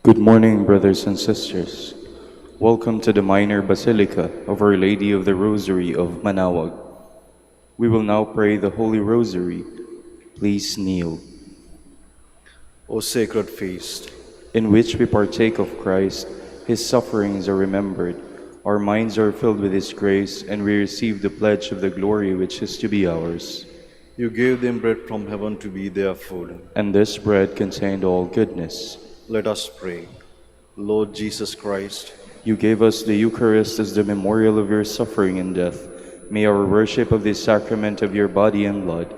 Good morning, brothers and sisters. Welcome to the Minor Basilica of Our Lady of the Rosary of Manaoag. We will now pray the Holy Rosary. Please kneel. O sacred feast, In which we partake of Christ, His sufferings are remembered, our minds are filled with His grace, and we receive the pledge of the glory which is to be ours. you gave them bread from heaven to be their food. And this bread contained all goodness. Let us pray. Lord Jesus Christ, You gave us the Eucharist as the memorial of your suffering and death. May our worship of this sacrament of your body and blood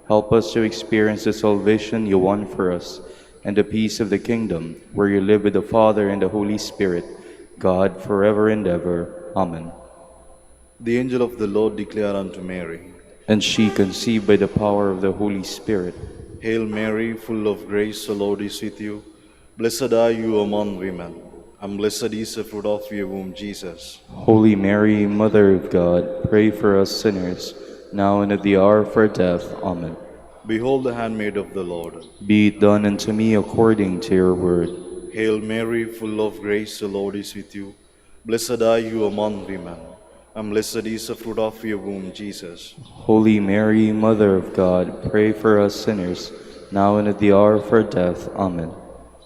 help us to experience the salvation you won for us and the peace of the kingdom, where you live with the Father and the Holy Spirit, God, forever and ever. Amen. the angel of the Lord declared unto Mary, And she, conceived by the power of the Holy Spirit, Hail Mary, full of grace, the Lord is with you. Blessed are you among women, and blessed is the fruit of your womb, Jesus. Holy Mary, Mother of God, pray for us sinners, now and at the hour of our death. Amen. Behold the handmaid of the Lord. Be it done unto me according to your word. Hail Mary, full of grace, the Lord is with you. Blessed are you among women, and blessed is the fruit of your womb, Jesus. Holy Mary, Mother of God, pray for us sinners, now and at the hour of our death. Amen.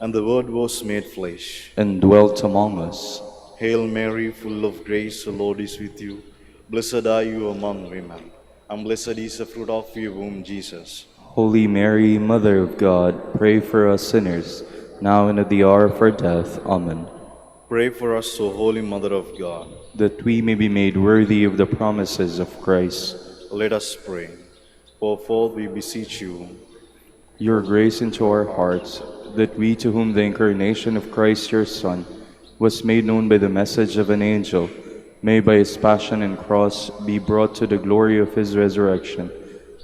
And the Word was made flesh, And dwelt among us. Hail Mary, full of grace, the Lord is with you. Blessed are you among women, and blessed is the fruit of your womb, Jesus. Holy Mary, Mother of God, pray for us sinners, now and at the hour of our death. Amen. Pray for us, O Holy Mother of God. That we may be made worthy of the promises of Christ. Let us pray. Pour forth, we beseech you, Your grace into our hearts, that we, to whom the incarnation of Christ your Son was made known by the message of an angel, may by his passion and cross be brought to the glory of his resurrection.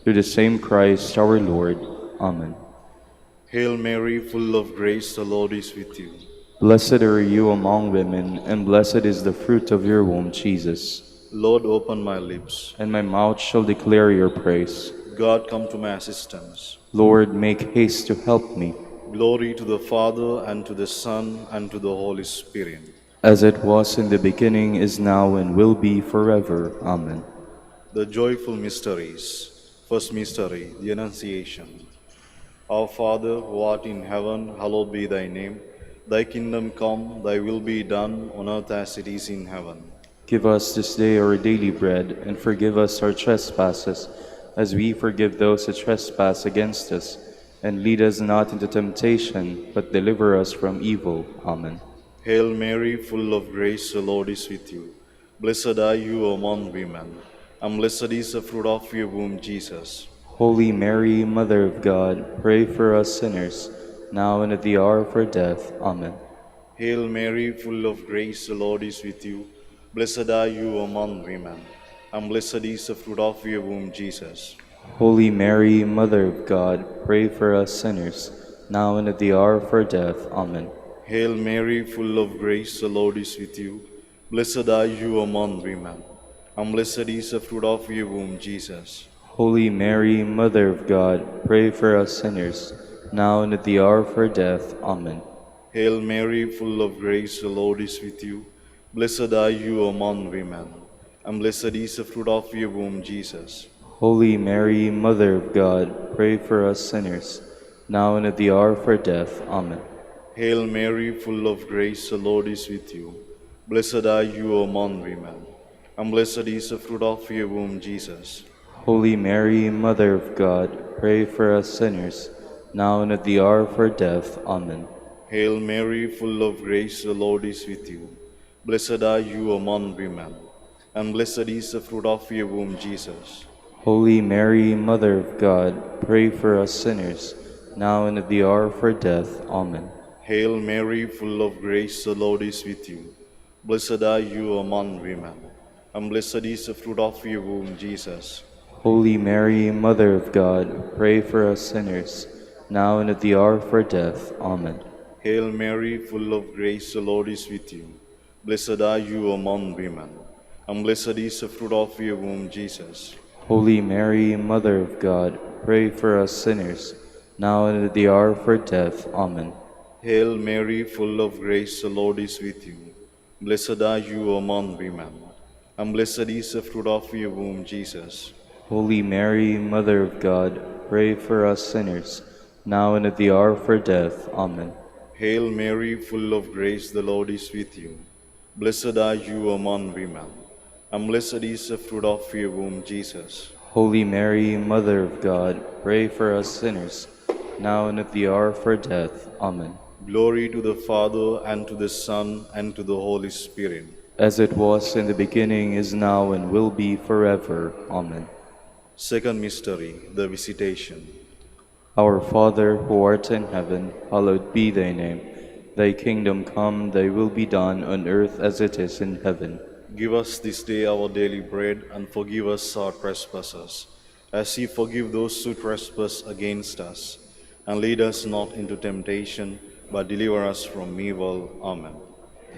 Through the same Christ our Lord. Amen. Hail Mary, full of grace, the Lord is with you. Blessed are you among women, and blessed is the fruit of your womb, Jesus. Lord, open my lips. And my mouth shall declare your praise. God, come to my assistance. Lord, make haste to help me. Glory to the Father, and to the Son, and to the Holy Spirit. As it was in the beginning, is now, and will be forever. Amen. The joyful mysteries. First mystery, the Annunciation. Our Father, who art in heaven, hallowed be thy name. Thy kingdom come, thy will be done, on earth as it is in heaven. Give us this day our daily bread, and forgive us our trespasses, as we forgive those who trespass against us. And lead us not into temptation, but deliver us from evil. Amen. Hail Mary, full of grace, the Lord is with you. Blessed are you among women, and blessed is the fruit of your womb, Jesus. Holy Mary, Mother of God, pray for us sinners, now and at the hour of our death. Amen. Hail Mary, full of grace, the Lord is with you. Blessed are you among women, and blessed is the fruit of your womb, Jesus. Holy Mary, Mother of God, pray for us sinners, now and at the hour of our death. Amen. Hail Mary, full of grace, the Lord is with you. Blessed are you among women, and blessed is the fruit of your womb, Jesus. Holy Mary, Mother of God, pray for us sinners, now and at the hour of our death. Amen. Hail Mary, full of grace, the Lord is with you. Blessed are you among women, and blessed is the fruit of your womb, Jesus. Holy Mary, Mother of God, pray for us sinners, now and at the hour of our death. Amen. Hail Mary, full of grace, the Lord is with you. Blessed are you among women, and blessed is the fruit of your womb, Jesus. Holy Mary, Mother of God, pray for us sinners, now and at the hour of our death. Amen. Hail Mary, full of grace, the Lord is with you. Blessed are you among women, and blessed is the fruit of your womb, Jesus. Holy Mary, Mother of God, pray for us sinners, now and at the hour of our death. Amen. Hail Mary, full of grace, the Lord is with you. Blessed are you among women, and blessed is the fruit of your womb, Jesus. Holy Mary, Mother of God, pray for us sinners, now and at the hour of our death. Amen. Hail Mary, full of grace, the Lord is with you. Blessed are you among women, and blessed is the fruit of your womb, Jesus. Holy Mary, Mother of God, pray for us sinners, now and at the hour of our death. Amen. Hail Mary, full of grace, the Lord is with you. Blessed are you among women, and blessed is the fruit of your womb, Jesus. Holy Mary, Mother of God, pray for us sinners, now and at the hour of our death. Amen. Hail Mary, full of grace, the Lord is with you. Blessed are you among women, and blessed is the fruit of your womb, Jesus. Holy Mary, Mother of God, pray for us sinners, now and at the hour of our death. Amen. Glory to the Father, and to the Son, and to the Holy Spirit. As it was in the beginning, is now, and will be forever. Amen. Second mystery, the Visitation. Our Father, who art in heaven, hallowed be thy name. Thy kingdom come, thy will be done on earth as it is in heaven. Give us this day our daily bread, and forgive us our trespasses, as we forgive those who trespass against us. And lead us not into temptation, but deliver us from evil. Amen.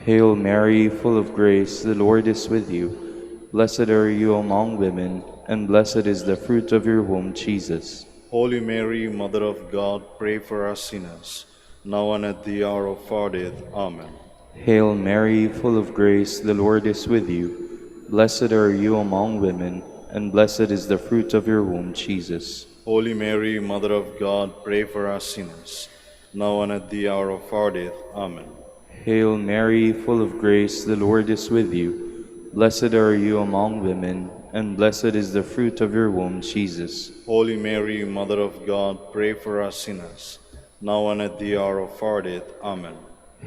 Hail Mary, full of grace, the Lord is with you. Blessed are you among women, and blessed is the fruit of your womb, Jesus. Holy Mary, Mother of God, pray for us sinners, now and at the hour of our death. Amen. Hail Mary, full of grace, the Lord is with you. Blessed are you among women, and blessed is the fruit of your womb, Jesus. Holy Mary, Mother of God, pray for us sinners, now and at the hour of our death. Amen. Hail Mary, full of grace, the Lord is with you. Blessed are you among women, and blessed is the fruit of your womb, Jesus. Holy Mary, Mother of God, pray for us sinners, now and at the hour of our death. Amen.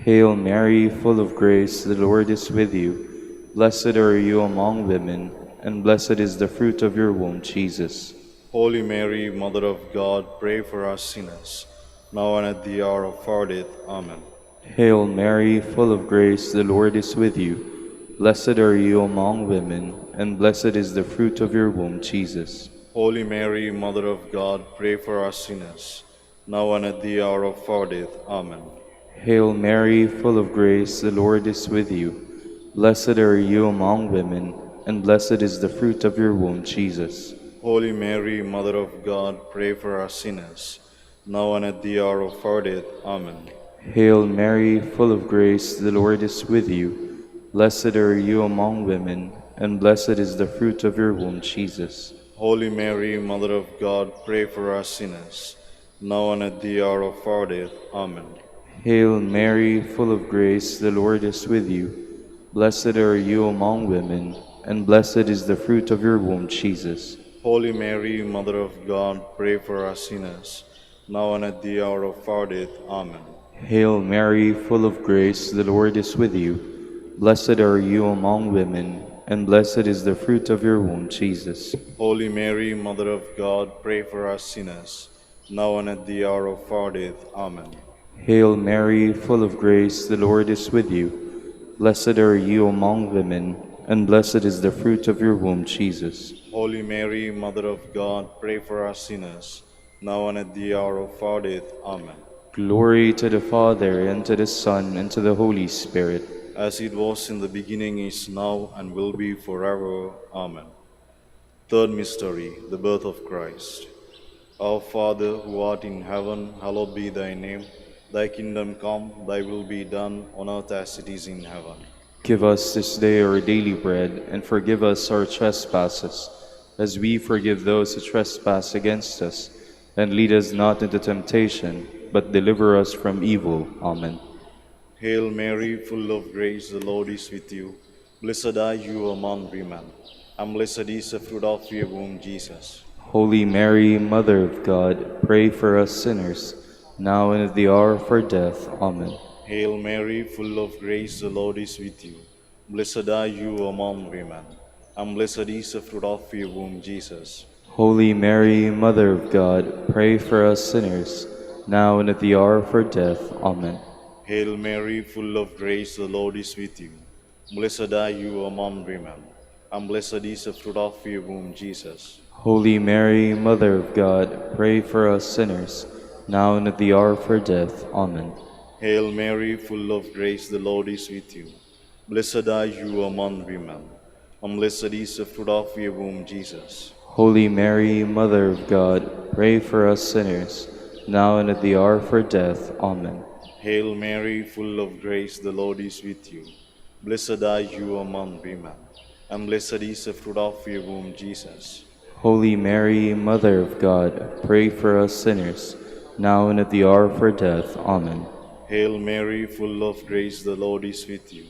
Hail Mary, full of grace, the Lord is with you. Blessed are you among women, and blessed is the fruit of your womb, Jesus. Holy Mary, Mother of God, pray for us sinners, now and at the hour of our death. Amen. Hail Mary, full of grace, the Lord is with you. Blessed are you among women, and blessed is the fruit of your womb, Jesus. Holy Mary, Mother of God, pray for us sinners, now and at the hour of our death. Amen. Hail Mary, full of grace, the Lord is with you. Blessed are you among women, and blessed is the fruit of your womb, Jesus. Holy Mary, Mother of God, pray for us sinners, now and at the hour of our death. Amen. Hail Mary, full of grace, the Lord is with you. Blessed are you among women, and blessed is the fruit of your womb, Jesus. Holy Mary, Mother of God, pray for us sinners, now and at the hour of our death. Amen. Hail Mary, full of grace, the Lord is with you. Blessed are you among women, and blessed is the fruit of your womb, Jesus. Holy Mary, Mother of God, pray for us sinners, now and at the hour of our death. Amen. Hail Mary, full of grace, the Lord is with you. Blessed are you among women, and blessed is the fruit of your womb, Jesus. Holy Mary, Mother of God, pray for us sinners, now and at the hour of our death. Amen. Hail Mary, full of grace, the Lord is with you. Blessed are you among women, and blessed is the fruit of your womb, Jesus. Holy Mary, Mother of God, pray for us sinners, now and at the hour of our death. Amen. Glory to the Father, and to the Son, and to the Holy Spirit. As it was in the beginning, is now, and will be forever. Amen. Third mystery, the birth of Christ. Our Father, who art in heaven, hallowed be thy name. Thy kingdom come, thy will be done, on earth as it is in heaven. Give us this day our daily bread, and forgive us our trespasses, as we forgive those who trespass against us. And lead us not into temptation, but deliver us from evil. Amen. Hail Mary, full of grace, the Lord is with you. Blessed are you among women, and blessed is the fruit of your womb, Jesus. Holy Mary, Mother of God, pray for us sinners, now and at the hour of our death. Amen. Hail Mary, full of grace, the Lord is with you. Blessed are you among women, and blessed is the fruit of your womb, Jesus. Holy Mary, Mother of God, pray for us sinners, now and at the hour of our death. Amen. Hail Mary, full of grace, the Lord is with you. Blessed are you among women, and blessed is the fruit of your womb, Jesus. Holy Mary, Mother of God, pray for us sinners, now and at the hour of our death. Amen. Hail Mary, full of grace, the Lord is with you. Blessed are you among women, and blessed is the fruit of your womb, Jesus. Holy Mary, Mother of God, pray for us sinners, now and at the hour of our death. Amen. Hail Mary, full of grace, the Lord is with you. Blessed are you among women, and blessed is the fruit of your womb, Jesus. Holy Mary, Mother of God, pray for us sinners, now and at the hour of our death. Amen. Hail Mary, full of grace, the Lord is with you.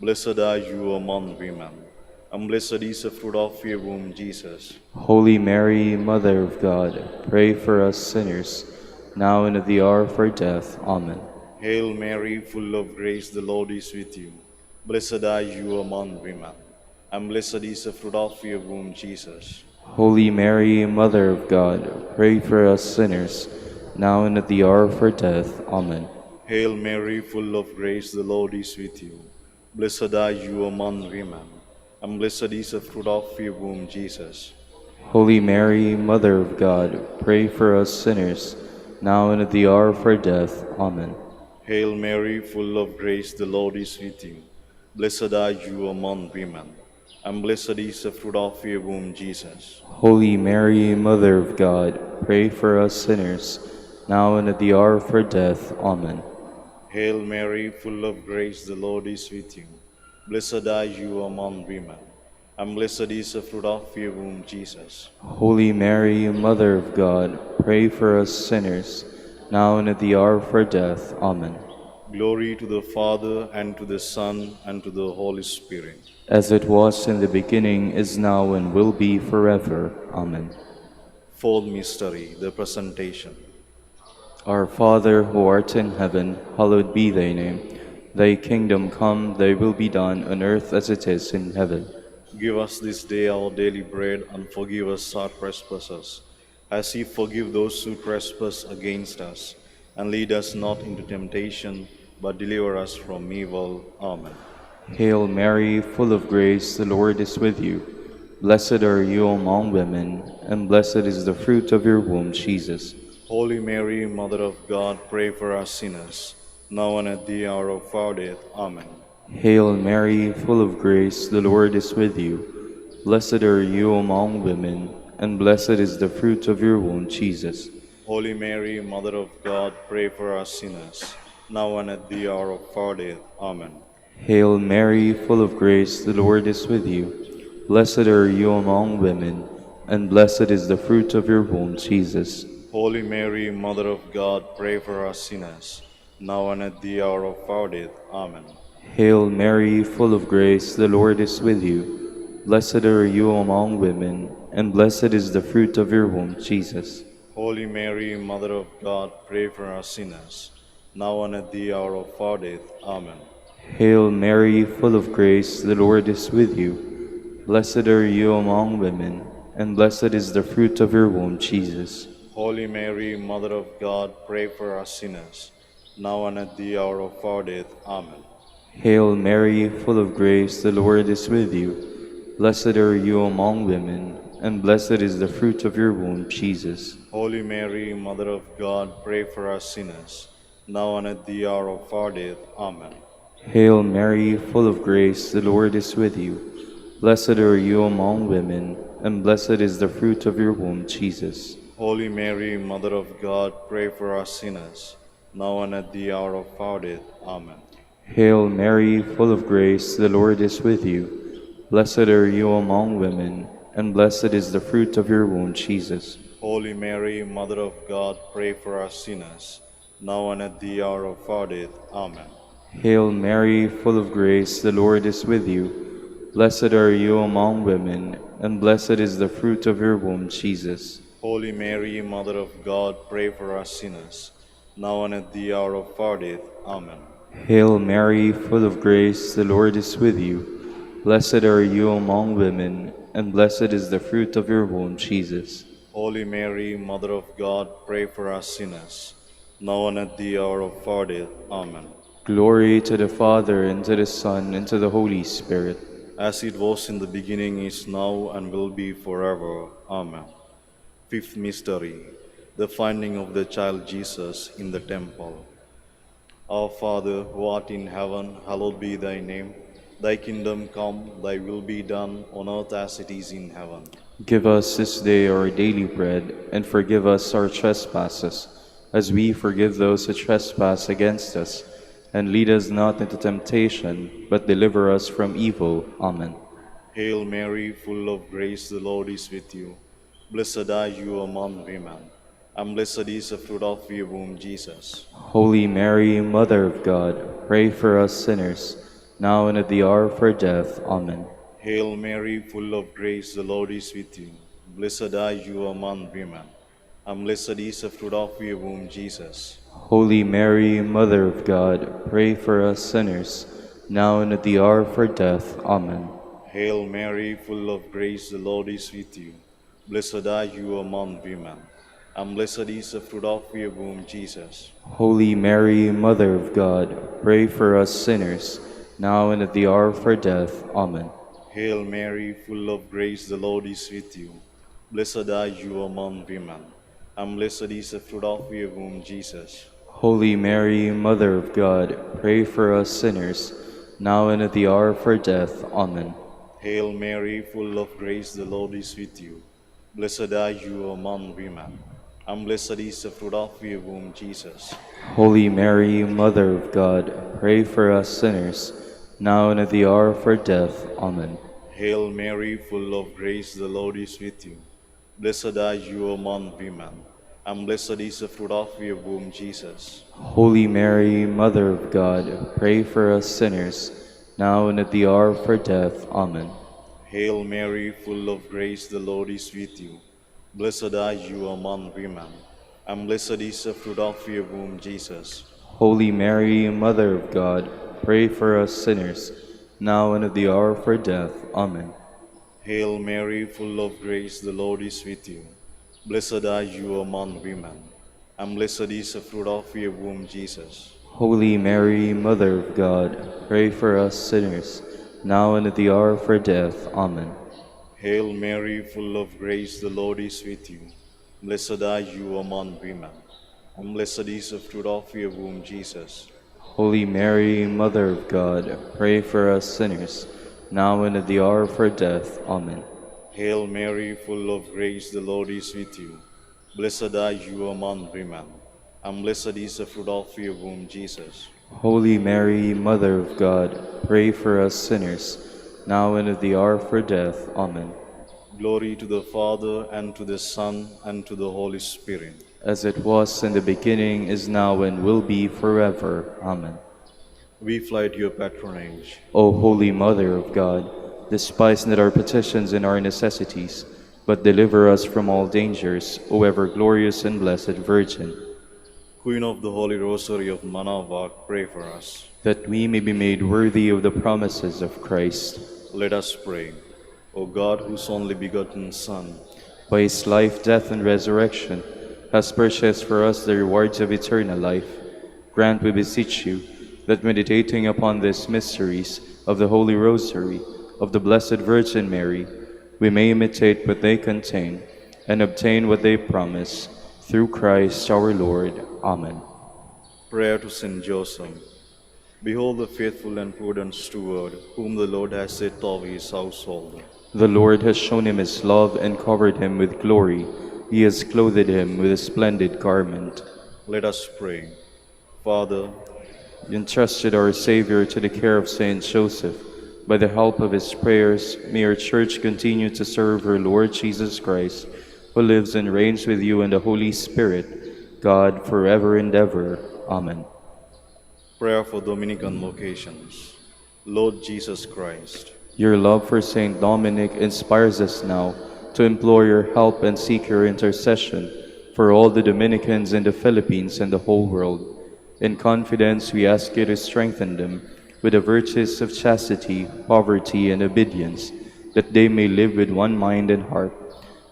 Blessed are you among women, and blessed is the fruit of your womb, Jesus. Holy Mary, Mother of God, pray for us sinners, now and at the hour of our death. Amen. Hail Mary, full of grace, the Lord is with you. Blessed are you among women, and blessed is the fruit of your womb, Jesus. Holy Mary, Mother of God, pray for us sinners, now and at the hour of our death. Amen. Hail Mary, full of grace, the Lord is with you. Blessed are you among women, and blessed is the fruit of your womb, Jesus. Holy Mary, Mother of God, pray for us sinners, now and at the hour of our death. Amen. Hail Mary, full of grace, the Lord is with you. Blessed are you among women, and blessed is the fruit of your womb, Jesus. Holy Mary, Mother of God, pray for us sinners, now and at the hour of our death. Amen. Hail Mary, full of grace, the Lord is with you. Blessed are you among women, and blessed is the fruit of your womb, Jesus. Holy Mary, Mother of God, pray for us sinners, now and at the hour of our death. Amen. Glory to the Father, and to the Son, and to the Holy Spirit. As it was in the beginning, is now, and will be forever. Amen. Fourth mystery, the Presentation. Our Father, who art in heaven, hallowed be thy name. Thy kingdom come, thy will be done, on earth as it is in heaven. Give us this day our daily bread, and forgive us our trespasses, as we forgive those who trespass against us. And lead us not into temptation, but deliver us from evil. Amen. Hail Mary, full of grace, the Lord is with you. Blessed are you among women, and blessed is the fruit of your womb, Jesus. Holy Mary, Mother of God, pray for us sinners, now and at the hour of our death. Amen. Hail Mary, full of grace, the Lord is with you. Blessed are you among women, and blessed is the fruit of your womb, Jesus. Holy Mary, Mother of God, pray for us sinners, now and at the hour of our death. Amen. Hail Mary, full of grace, the Lord is with you. Blessed are you among women, and blessed is the fruit of your womb, Jesus. Holy Mary, Mother of God, pray for us sinners, now and at the hour of our death. Amen. Hail Mary, full of grace, the Lord is with you. Blessed are you among women, and blessed is the fruit of your womb, Jesus. Holy Mary, Mother of God, pray for us sinners, now and at the hour of our death. Amen. Hail Mary, full of grace, the Lord is with you. Blessed are you among women, and blessed is the fruit of your womb, Jesus. Holy Mary, Mother of God, pray for us sinners, now and at the hour of our death. Amen. Hail Mary, full of grace, the Lord is with you. Blessed are you among women, and blessed is the fruit of your womb, Jesus. Holy Mary, Mother of God, pray for us sinners, now and at the hour of our death. Amen. Hail Mary, full of grace, the Lord is with you. Blessed are you among women, and blessed is the fruit of your womb, Jesus. Holy Mary, Mother of God, pray for us sinners, now and at the hour of our death. Amen. Hail Mary, full of grace, the Lord is with you. Blessed are you among women, and blessed is the fruit of your womb, Jesus. Holy Mary, Mother of God, pray for us sinners, now and at the hour of our death. Amen. Hail Mary, full of grace, the Lord is with you. Blessed are you among women, and blessed is the fruit of your womb, Jesus. Holy Mary, Mother of God, pray for us sinners, now and at the hour of our death. Amen. Hail Mary, full of grace, the Lord is with you. Blessed are you among women, and blessed is the fruit of your womb, Jesus. Holy Mary, Mother of God, pray for us sinners, now and at the hour of our death. Amen. Glory to the Father, and to the Son, and to the Holy Spirit. As it was in the beginning, is now, and will be forever. Amen. Fifth mystery, the finding of the child Jesus in the temple. Our Father, who art in heaven, hallowed be thy name. Thy kingdom come, thy will be done, on earth as it is in heaven. Give us this day our daily bread, and forgive us our trespasses, as we forgive those who trespass against us. And lead us not into temptation, but deliver us from evil. Amen. Hail Mary, full of grace, the Lord is with you. Blessed are you among women, and blessed is the fruit of your womb, Jesus. Holy Mary, Mother of God, pray for us sinners, now and at the hour of our death. Amen. Hail Mary, full of grace, the Lord is with you. Blessed are you among women, and blessed is the fruit of your womb, Jesus. Holy Mary, Mother of God, pray for us sinners, now and at the hour of our death. Amen. Hail Mary, full of grace, the Lord is with you. Blessed are you among women, and blessed is the fruit of your womb, Jesus. Holy Mary, Mother of God, pray for us sinners, now and at the hour of our death. Amen. Hail Mary, full of grace, the Lord is with you. Blessed are you among women, and blessed is the fruit of your womb, Jesus. Holy Mary, Mother of God, pray for us sinners, now and at the hour of our death. Amen. Hail Mary, full of grace, the Lord is with you. Blessed are you among women, and blessed is the fruit of your womb, Jesus. Holy Mary, Mother of God, pray for us sinners, now and at the hour of our death. Amen. Hail Mary, full of grace, the Lord is with you. Blessed are you among women, and blessed is the fruit of your womb, Jesus. Holy Mary, Mother of God, pray for us sinners, now and at the hour of our death. Amen. Hail Mary, full of grace, the Lord is with you. Blessed are you among women, and blessed is the fruit of your womb, Jesus. Holy Mary, Mother of God, pray for us sinners, now and at the hour of our death. Amen. Hail Mary, full of grace, the Lord is with you. Blessed are you among women, and blessed is the fruit of your womb, Jesus. Holy Mary, Mother of God, pray for us sinners, now and at the hour of our death. Amen. Hail Mary, full of grace, the Lord is with you. Blessed are you among women, and blessed is the fruit of your womb, Jesus. Holy Mary, Mother of God, pray for us sinners, now and at the hour of our death. Amen. Hail Mary, full of grace, the Lord is with you. Blessed are you among women, and blessed is the fruit of your womb, Jesus. Holy Mary, Mother of God, pray for us sinners, now and at the hour of our death. Amen. Glory to the Father, and to the Son, and to the Holy Spirit. As it was in the beginning, is now, and will be forever. Amen. We fly to your patronage. O Holy Mother of God, despise not our petitions and our necessities, but deliver us from all dangers, O ever glorious and blessed Virgin. Queen of the Holy Rosary of Manaoag, pray for us. That we may be made worthy of the promises of Christ. Let us pray. O God, whose only begotten Son, by his life, death, and resurrection, has purchased for us the rewards of eternal life, grant, we beseech you, that meditating upon these mysteries of the Holy Rosary of the Blessed Virgin Mary, we may imitate what they contain and obtain what they promise, through Christ our Lord. Amen. Prayer to Saint Joseph. Behold the faithful and prudent steward, whom the Lord has set over his household. The Lord has shown him his love and covered him with glory. He has clothed him with a splendid garment. Let us pray. Father, you entrusted our Savior to the care of Saint Joseph. By the help of his prayers, may our Church continue to serve her Lord Jesus Christ, who lives and reigns with you in the Holy Spirit, God, forever and ever. Amen. Prayer for Dominican vocations. Lord Jesus Christ, your love for Saint Dominic inspires us now to implore your help and seek your intercession for all the Dominicans in the Philippines and the whole world. In confidence, we ask you to strengthen them with the virtues of chastity, poverty, and obedience, that they may live with one mind and heart.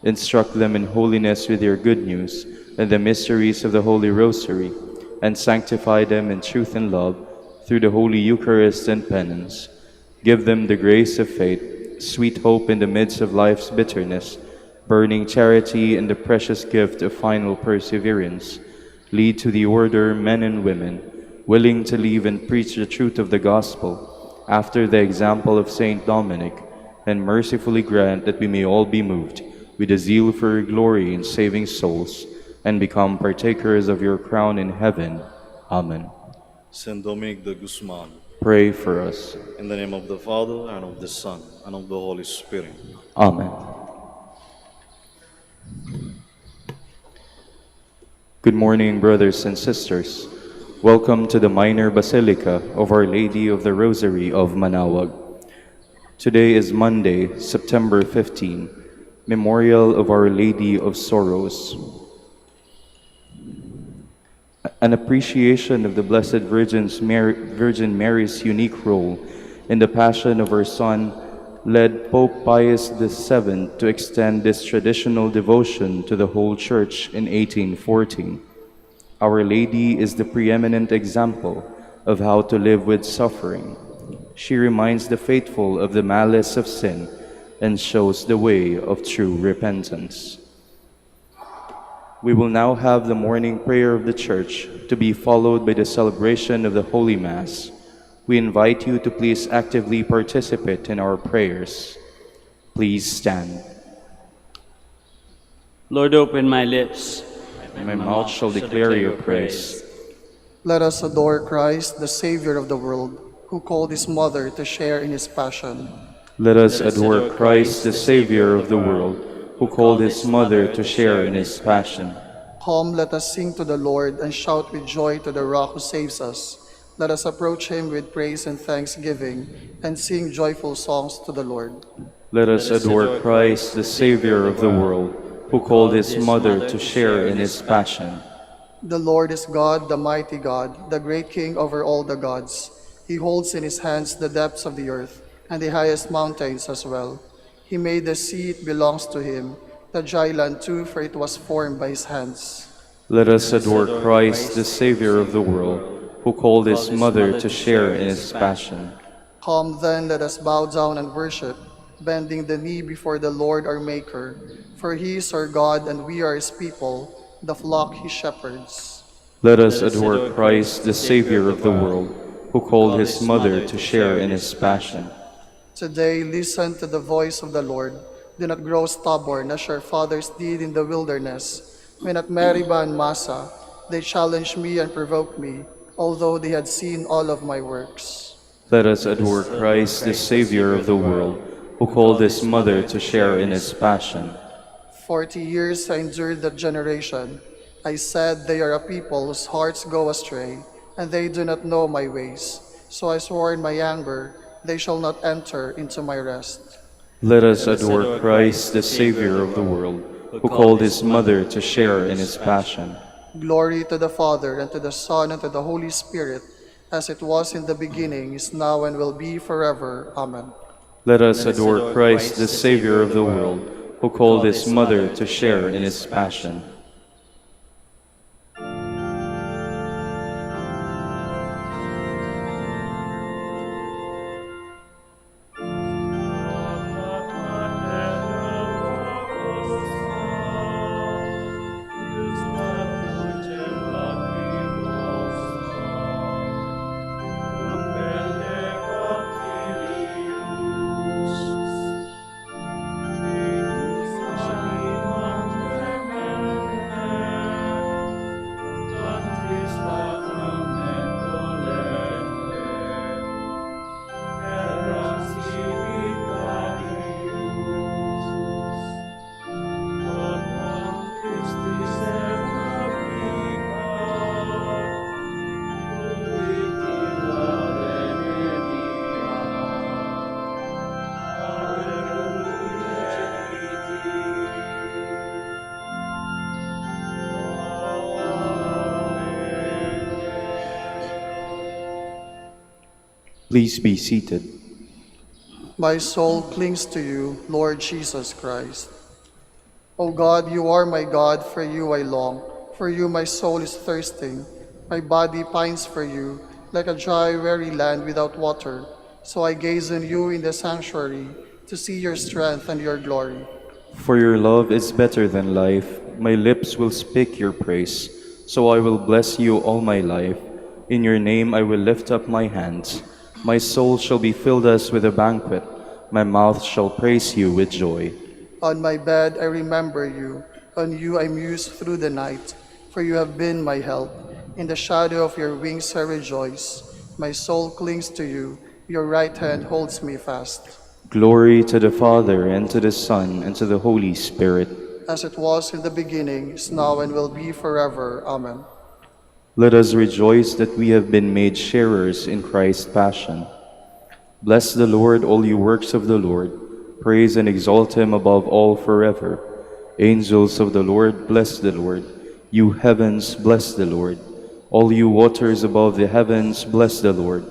Instruct them in holiness with your good news and the mysteries of the Holy Rosary, and sanctify them in truth and love through the Holy Eucharist and penance. Give them the grace of faith, sweet hope in the midst of life's bitterness, burning charity, and the precious gift of final perseverance. Lead to the order men and women, willing to live and preach the truth of the gospel, after the example of Saint Dominic, and mercifully grant that we may all be moved with a zeal for your glory in saving souls, and become partakers of your crown in heaven. Amen. Saint Dominic de Guzman, Pray for us. in the name of the Father, and of the Son, and of the Holy Spirit. Amen. Good morning, brothers and sisters. Welcome to the Minor Basilica of Our Lady of the Rosary of Manaoag. Today is Monday, September 15, Memorial of Our Lady of Sorrows. An appreciation of the Blessed Virgin Mary's unique role in the Passion of her Son led Pope Pius VII to extend this traditional devotion to the whole Church in 1814. Our Lady is the preeminent example of how to live with suffering. She reminds the faithful of the malice of sin and shows the way of true repentance. We will now have the morning prayer of the Church to be followed by the celebration of the Holy Mass. We invite you to please actively participate in our prayers. Please stand. Lord, open my lips, And my mouth shall declare your praise. Let us adore Christ, the Savior of the world, who called his mother to share in his passion. Let us adore Christ, the Savior of the world, who called his mother to share in his passion. Come, let us sing to the Lord and shout with joy to the rock who saves us. Let us approach him with praise and thanksgiving and sing joyful songs to the Lord. Let us adore Christ, the Savior of the world, who called his mother to share in his passion. The Lord is God, the mighty God, the great King over all the gods. He holds in his hands the depths of the earth and the highest mountains as well. He made the sea, it belongs to him, the dry land too, for it was formed by his hands. Let us adore Christ, the Savior of the world, who called his mother to share in his passion. Come then, let us bow down and worship, bending the knee before the Lord our Maker. For he is our God, and we are his people, the flock he shepherds. Let us adore Christ, the Savior of the world, who called his mother to share in his passion. Today, listen to the voice of the Lord. Do not grow stubborn, as your fathers did in the wilderness, when at Meribah and Massa they challenged me and provoked me, although they had seen all of my works. Let us adore Christ, the Savior of the world, who called his mother to share in his passion. 40 years I endured that generation. I said, they are a people whose hearts go astray, and they do not know my ways. So I swore in my anger, they shall not enter into my rest. Let us adore Christ, the Savior of the world, who called his mother to share in his passion. Glory to the Father, and to the Son, and to the Holy Spirit, as it was in the beginning, is now, and will be forever. Amen. Let us adore Christ, the Savior of the world, who called his mother to share in his passion. Please be seated. My soul clings to you, Lord Jesus Christ. O God, you are my God, for you I long. For you my soul is thirsting. My body pines for you, like a dry, weary land without water. So I gaze on you in the sanctuary, to see your strength and your glory. For your love is better than life. My lips will speak your praise. So I will bless you all my life. In your name I will lift up my hands. My soul shall be filled as with a banquet. My mouth shall praise you with joy. On my bed I remember you. On you I muse through the night, for you have been my help. In the shadow of your wings I rejoice. My soul clings to you, your right hand holds me fast. Glory to the Father, and to the Son, and to the Holy Spirit. As it was in the beginning, is now, and will be forever. Amen. Let us rejoice that we have been made sharers in Christ's passion. Bless the Lord, all you works of the Lord. Praise and exalt him above all forever. Angels of the Lord, bless the Lord. You heavens, bless the Lord. All you waters above the heavens, bless the Lord.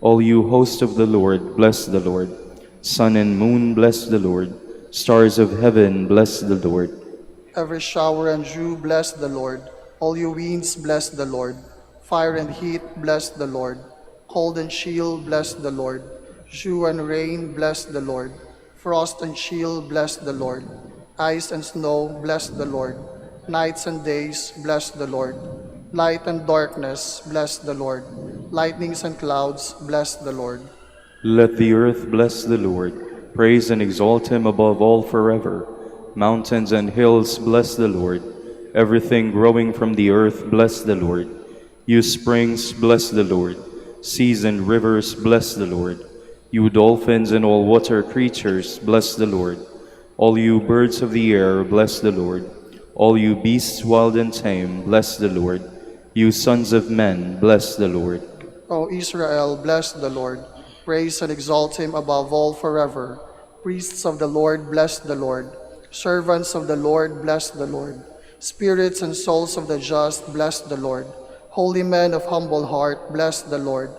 All you hosts of the Lord, bless the Lord. Sun and moon, bless the Lord. Stars of heaven, bless the Lord. Every shower and dew, bless the Lord. All you winds, bless the Lord. Fire and heat, bless the Lord. Cold and chill, bless the Lord. Dew and rain, bless the Lord. Frost and chill, bless the Lord. Ice and snow, bless the Lord. Nights and days, bless the Lord. Light and darkness, bless the Lord. Lightnings and clouds, bless the Lord. Let the earth bless the Lord. Praise and exalt him above all forever. Mountains and hills, bless the Lord. Everything growing from the earth, bless the Lord. You springs, bless the Lord. Seas and rivers, bless the Lord. You dolphins and all water creatures, bless the Lord. All you birds of the air, bless the Lord. All you beasts wild and tame, bless the Lord. You sons of men, bless the Lord. O Israel, bless the Lord. Praise and exalt him above all forever. Priests of the Lord, bless the Lord. Servants of the Lord, bless the Lord. Spirits and souls of the just, bless the Lord. Holy men of humble heart, bless the Lord.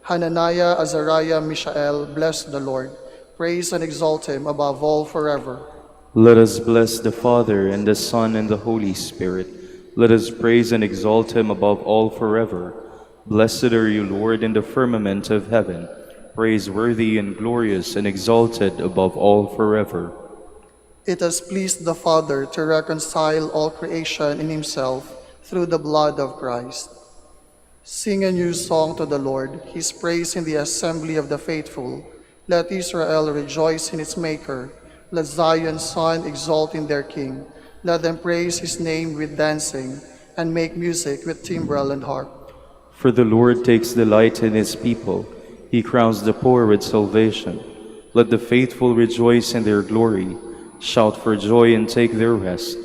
Hananiah, Azariah, Mishael, bless the Lord. Praise and exalt him above all forever. Let us bless the Father, and the Son, and the Holy Spirit. Let us praise and exalt him above all forever. Blessed are you, Lord, in the firmament of heaven, praiseworthy and glorious and exalted above all forever. It has pleased the Father to reconcile all creation in himself through the blood of Christ. Sing a new song to the Lord, his praise in the assembly of the faithful. Let Israel rejoice in its Maker. Let Zion's son exult in their King. Let them praise his name with dancing, and make music with timbrel and harp. For the Lord takes delight in his people. He crowns the poor with salvation. Let the faithful rejoice in their glory. Shout for joy and take their rest.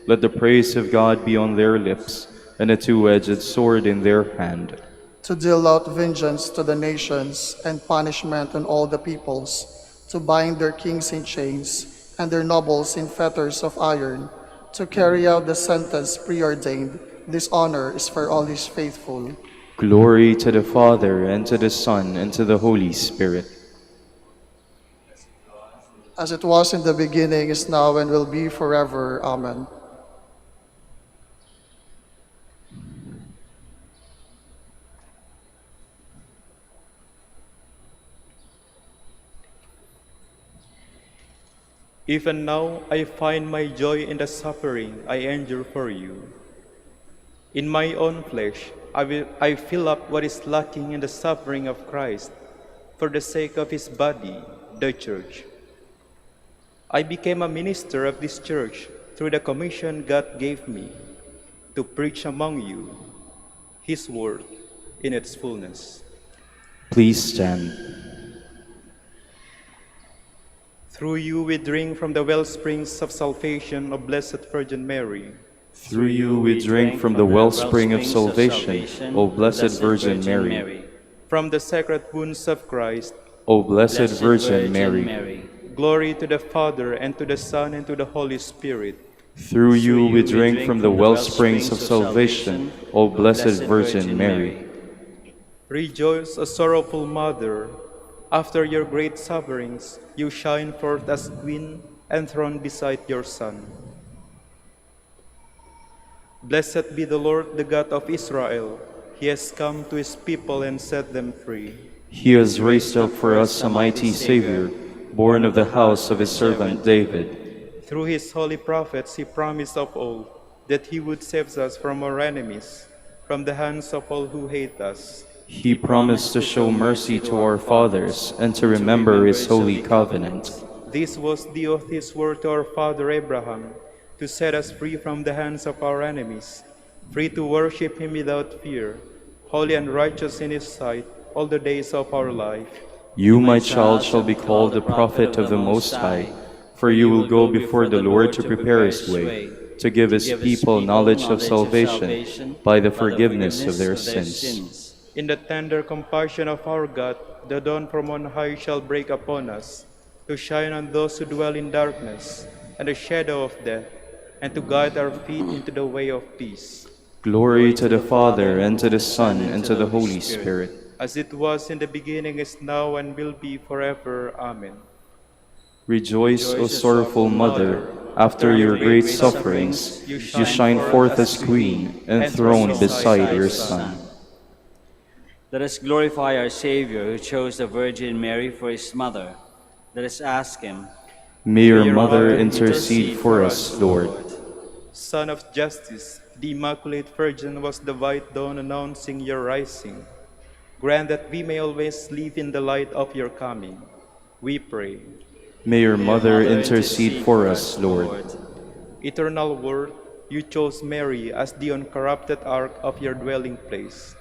Let the praise of God be on their lips, and a two-edged sword in their hand. To deal out vengeance to the nations, and punishment on all the peoples, to bind their kings in chains, and their nobles in fetters of iron, to carry out the sentence preordained. This honor is for all his faithful. Glory to the Father, and to the Son, and to the Holy Spirit. As it was in the beginning, is now, and will be forever. Amen. Even now I find my joy in the suffering I endure for you. In my own flesh, I fill up what is lacking in the suffering of Christ for the sake of his body, the Church. I became a minister of this Church through the commission God gave me to preach among you his word in its fullness. Please stand. Through you we drink from the well springs of salvation of Blessed Virgin Mary. Through you we drink from the wellspring of salvation, O Blessed Virgin Mary. From the sacred wounds of Christ, O Blessed Virgin Mary. glory to the Father, and to the Son, and to the Holy Spirit. Through you we drink from the wellsprings of salvation, O Blessed Virgin Mary. Rejoice, O sorrowful Mother. After your great sufferings, you shine forth as Queen, enthroned beside your Son. Blessed be the Lord, the God of Israel. He has come to his people and set them free. He has raised up for us a mighty Savior, born of the house of his servant David. Through his holy prophets he promised of old that he would save us from our enemies, from the hands of all who hate us. He promised to show mercy to our fathers and to remember his holy covenant. This was the oath he swore to our father Abraham, to set us free from the hands of our enemies, free to worship him without fear, holy and righteous in his sight all the days of our life. You, my child, shall be called the prophet of the Most High, for you will go before the Lord to prepare his way, to give his people knowledge of salvation by the forgiveness of their sins. In the tender compassion of our God, the dawn from on high shall break upon us, to shine on those who dwell in darkness and the shadow of death, and to guide our feet into the way of peace. Glory to the Father, and to the Son, and to the Holy Spirit. As it was in the beginning, is now, and will be forever. Amen. Rejoice, O sorrowful Mother, after your great sufferings, you shine forth as Queen, enthroned beside your Son. Let us glorify our Savior, who chose the Virgin Mary for his mother. Let us ask him. May your Mother intercede for us, Lord. Son of justice, the Immaculate Virgin was the white dawn announcing your rising. Grant that we may always live in the light of your coming. We pray. May your Mother intercede for us, Lord. Eternal Word, you chose Mary as the uncorrupted ark of your dwelling place.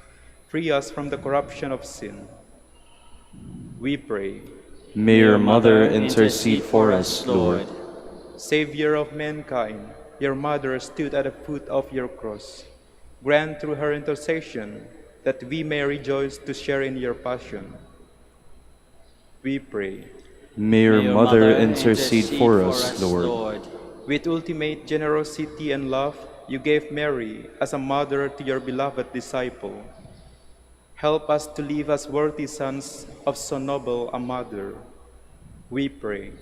Free us from the corruption of sin. We pray. May your Mother intercede for us, Lord. Savior of mankind, your Mother stood at the foot of your cross. Grant through her intercession that we may rejoice to share in your passion. We pray. May your Mother intercede for us, Lord. With ultimate generosity and love, you gave Mary as a mother to your beloved disciple. Help us to live as worthy sons of so noble a mother. We pray.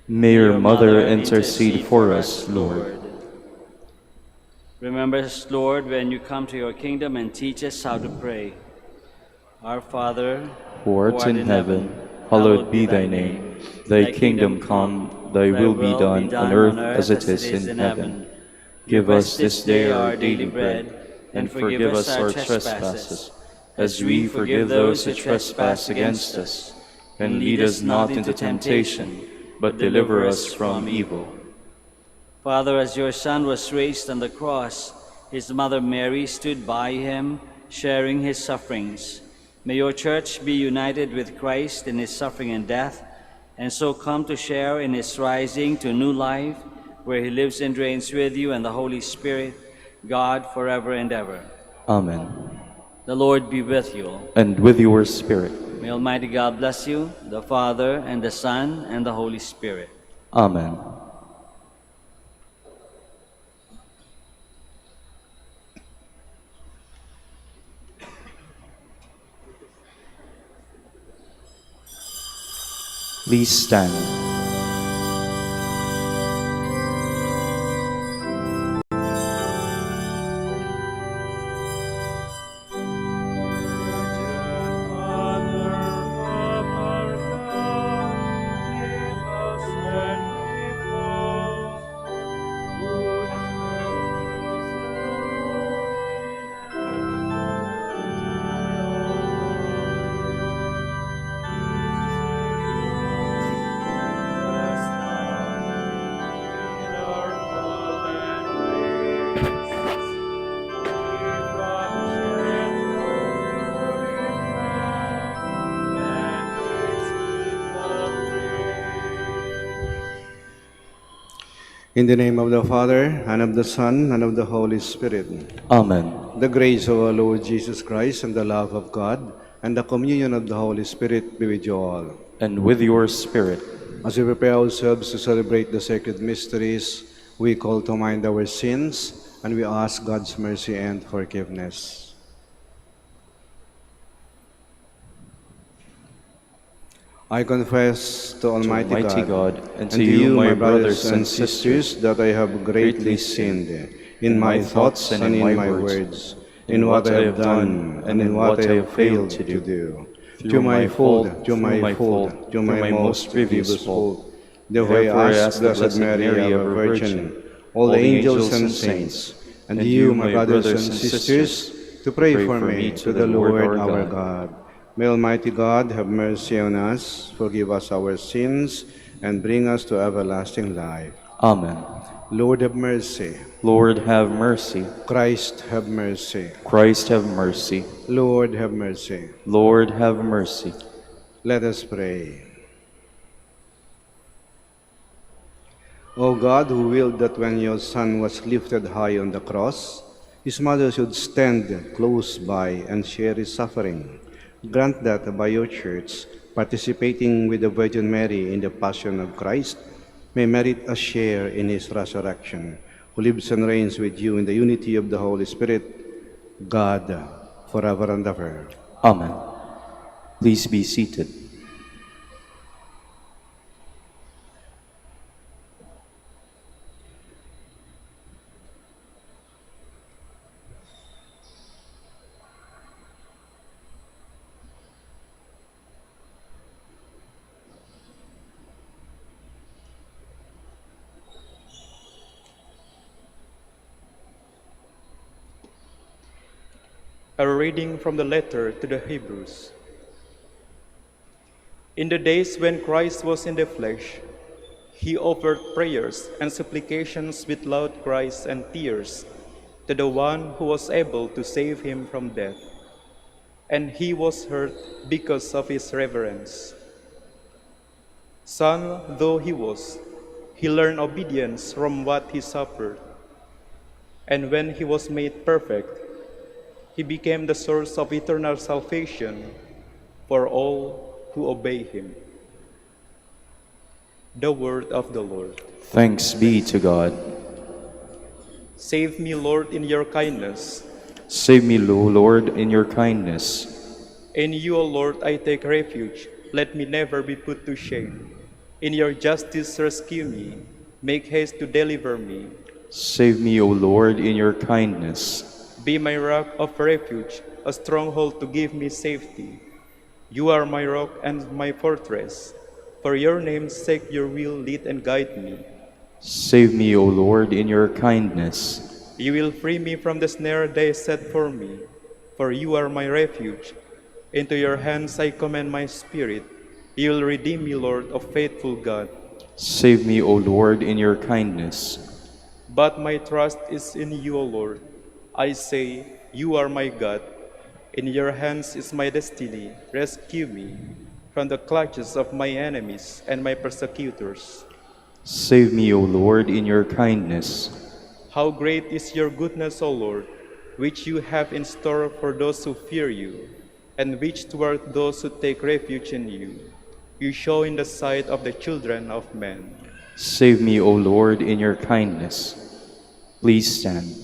May your Mother intercede for us, Lord. Remember us, Lord, when you come to your kingdom, and teach us how to pray. Our Father, Who art in heaven, hallowed be thy name. Thy kingdom come, thy will be done on earth as it is in heaven. Give us this day our daily bread, and forgive us our trespasses, as we forgive those who trespass against us. And lead us not into temptation, but deliver us from evil. Father, as your Son was raised on the cross, his mother Mary stood by him, sharing his sufferings. May your Church be united with Christ in his suffering and death, and so come to share in his rising to new life, where he lives and reigns with you and the Holy Spirit, God, forever and ever. Amen. The Lord be with you. And with your spirit. May Almighty God bless you, the Father, and the Son, and the Holy Spirit. Amen. Please stand. In the name of the Father, and of the Son, and of the Holy Spirit. Amen. The grace of our Lord Jesus Christ, and the love of God, and the communion of the Holy Spirit be with you all. And with your spirit. As we prepare ourselves to celebrate the sacred mysteries, we call to mind our sins, and we ask God's mercy and forgiveness. I confess to Almighty God and to you, my brothers and sisters, that I have greatly sinned in my thoughts and in my words, in what I have done and in what I have failed to do. To my fault, to my fault, to my most grievous fault. Therefore I ask Blessed Mary, our Virgin, all the angels and saints, and you, my brothers and sisters, to pray for me to the Lord our God. May Almighty God have mercy on us, forgive us our sins, and bring us to everlasting life. Amen. Lord have mercy. Lord, have mercy. Christ have mercy. Christ, have mercy. Lord have mercy. Lord, have mercy. Let us pray. O God, who willed that when your Son was lifted high on the cross, his mother should stand close by and share his suffering, grant that by your Church, participating with the Virgin Mary in the Passion of Christ, may merit a share in his resurrection, who lives and reigns with you in the unity of the Holy Spirit, God, forever and ever. Amen. Please be seated. A reading from the letter to the Hebrews. In the days when Christ was in the flesh, he offered prayers and supplications with loud cries and tears to the one who was able to save him from death. And he was heard because of his reverence. Son though he was, he learned obedience from what he suffered. And when he was made perfect, he became the source of eternal salvation for all who obey him. The word of the Lord. Thanks be to God. Save me, Lord, in your kindness. Save me, Lord, in your kindness. In you, O Lord, I take refuge. Let me never be put to shame. In your justice rescue me. Make haste to deliver me. Save me, O Lord, in your kindness. Be my rock of refuge, a stronghold to give me safety. You are my rock and my fortress. For your name's sake, your will lead and guide me. Save me, O Lord, in your kindness. You will free me from the snare they set for me. For you are my refuge. Into your hands I commend my spirit. You will redeem me, Lord, of faithful God. Save me, O Lord, in your kindness. But my trust is in you, O Lord. I say, you are my God. In your hands is my destiny. Rescue me from the clutches of my enemies and my persecutors. Save me, O Lord, in your kindness. How great is your goodness, O Lord, which you have in store for those who fear you, and which toward those who take refuge in you. You show in the sight of the children of men. Save me, O Lord, in your kindness. Please stand.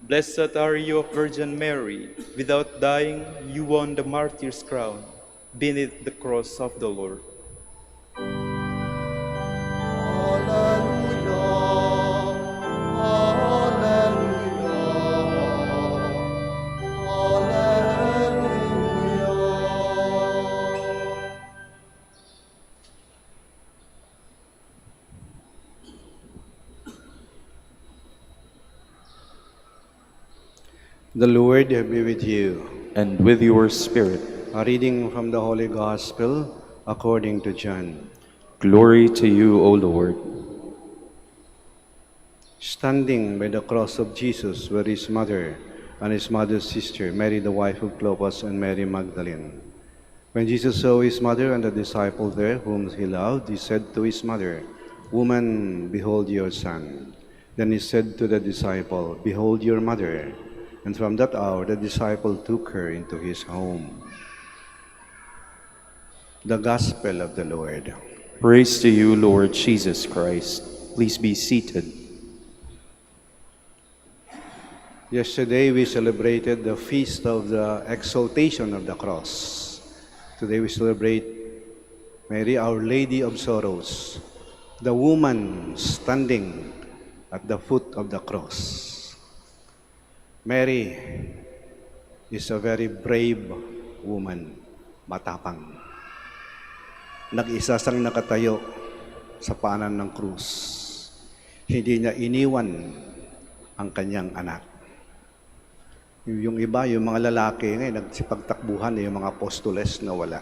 Blessed are you, Virgin Mary. Without dying, you won the martyr's crown beneath the cross of the Lord. The Lord be with you. And with your spirit. A reading from the Holy Gospel according to John. Glory to you, O Lord. Standing by the cross of Jesus were his mother and his mother's sister, Mary the wife of Clopas and Mary Magdalene. When Jesus saw his mother and the disciple there, whom he loved, he said to his mother, "Woman, behold your son." Then he said to the disciple, "Behold your mother." And from that hour the disciple took her into his home. The Gospel of the Lord. Praise to you, Lord Jesus Christ. Please be seated. Yesterday we celebrated the feast of the exaltation of the cross. Today we celebrate Mary, Our Lady of Sorrows, the woman standing at the foot of the cross. Mary is a very brave woman, matapang. Nag-isa sang nakatayo sa paanan ng krus. Hindi niya iniwan ang kanyang anak. Yung iba, yung mga lalaki ngayon, nagsipagtakbuhan, yung mga apostoles na wala.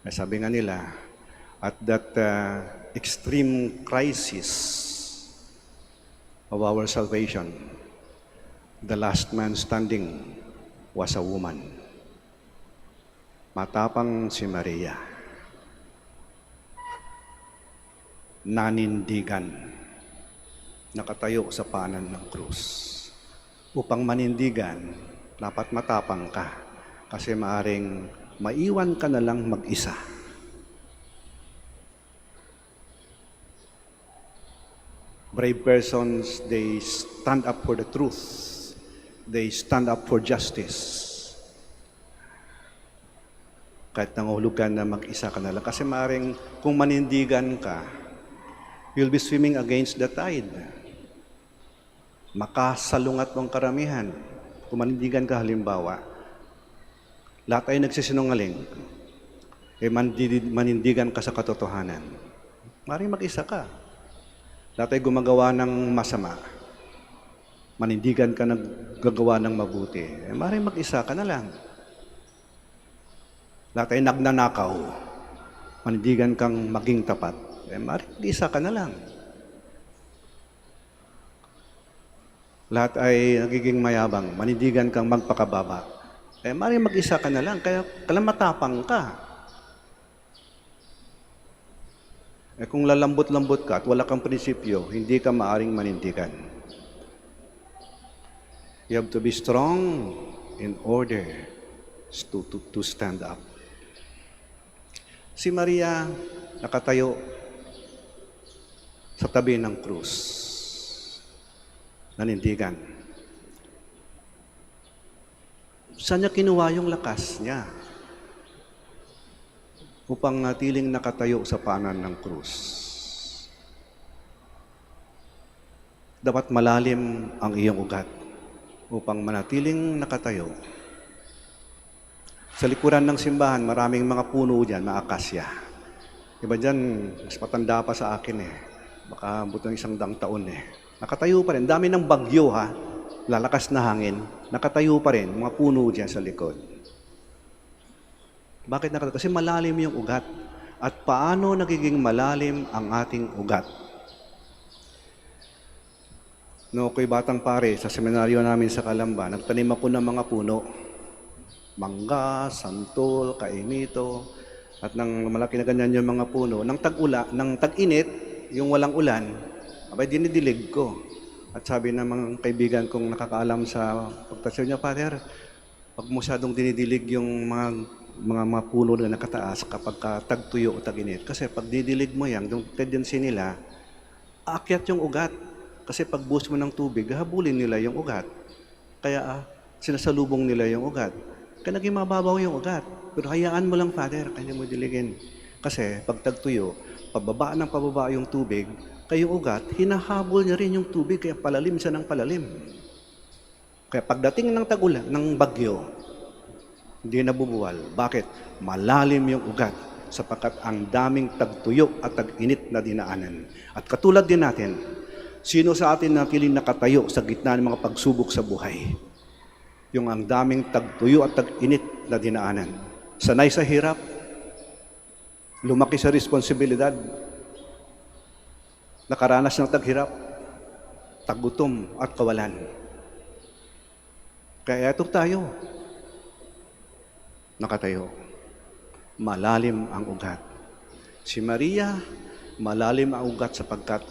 Sabi nga nila, at that extreme crisis of our salvation, the last man standing was a woman. Matapang si Maria. Nanindigan. Nakatayo sa paanan ng krus. Upang manindigan, dapat matapang ka. Kasi maaring maiwan ka na lang mag-isa. Brave persons, they stand up for the truth. They stand up for justice. Kahit nangahulugan na mag-isa ka na lang. Kasi maaring kung manindigan ka, you'll be swimming against the tide. Makasalungat ng karamihan. Kung manindigan ka halimbawa, lahat ay nagsisinungaling. Manindigan ka sa katotohanan. Maaring mag-isa ka. Lahat ay gumagawa ng masama. Manindigan ka naggagawa ng mabuti. Maaring mag-isa ka na lang. Lahat ay nagnanakaw. Manindigan kang maging tapat. Maaring mag-isa ka na lang. Lahat ay nagiging mayabang. Manindigan kang magpakababa. Maaring mag-isa ka na lang. Kaya matapang ka. Kung lalambot-lambot ka at wala kang prinsipyo, hindi ka maaring manindigan. You have to be strong in order to stand up. Si Maria nakatayo sa tabi ng krus. Nanindigan. Saan niya kinuha yung lakas niya? Upang natiling nakatayo sa paanan ng krus. Dapat malalim ang iyong ugat upang manatiling nakatayo. Sa likuran ng simbahan, maraming mga puno dyan, mga akasya. Iba dyan, mas matanda pa sa akin Baka butang 100 taon Nakatayo pa rin. Dami ng bagyo lalakas na hangin. Nakatayo pa rin, mga puno dyan sa likod. Bakit nakatayo? Kasi malalim yung ugat. At paano nagiging malalim ang ating ugat? No, ako'y batang pare, sa seminaryo namin sa Calamba, nagtanim ako ng mga puno. Mangga, santol, kaimito, at nang malaki na ganyan yung mga puno. Nang tag-init, yung walang ulan, abay dinidilig ko. At sabi ng mga kaibigan kong nakakaalam sa pagtasyon niya, Father, pag masyadong dinidilig yung mga puno na nakataas kapag tagtuyo o tag-init. Kasi pag didilig mo yan, yung tendency nila, aakyat yung ugat. Kasi pag buhos mo ng tubig, habulin nila yung ugat. Kaya sinasalubong nila yung ugat. Kaya naging mababaw yung ugat. Pero hayaan mo lang, Father, kaya mo diligin. Kasi pag tagtuyo, pababa yung tubig, kaya yung ugat, hinahabol niya rin yung tubig, kaya palalim siya ng palalim. Kaya pagdating ng tag-ulan, ng bagyo, hindi nabubuwal. Bakit? Malalim yung ugat sapagkat ang daming tagtuyo at tag-init na dinaanan. At katulad din natin, sino sa atin na piling nakatayo sa gitna ng mga pagsubok sa buhay? Yung ang daming tagtuyo at tag-init na dinaanan. Sanay sa hirap, lumaki sa responsibilidad, nakaranas ng taghirap, taggutom at kawalan. Kaya ito tayo, nakatayo. Malalim ang ugat. Si Maria, malalim ang ugat sapagkat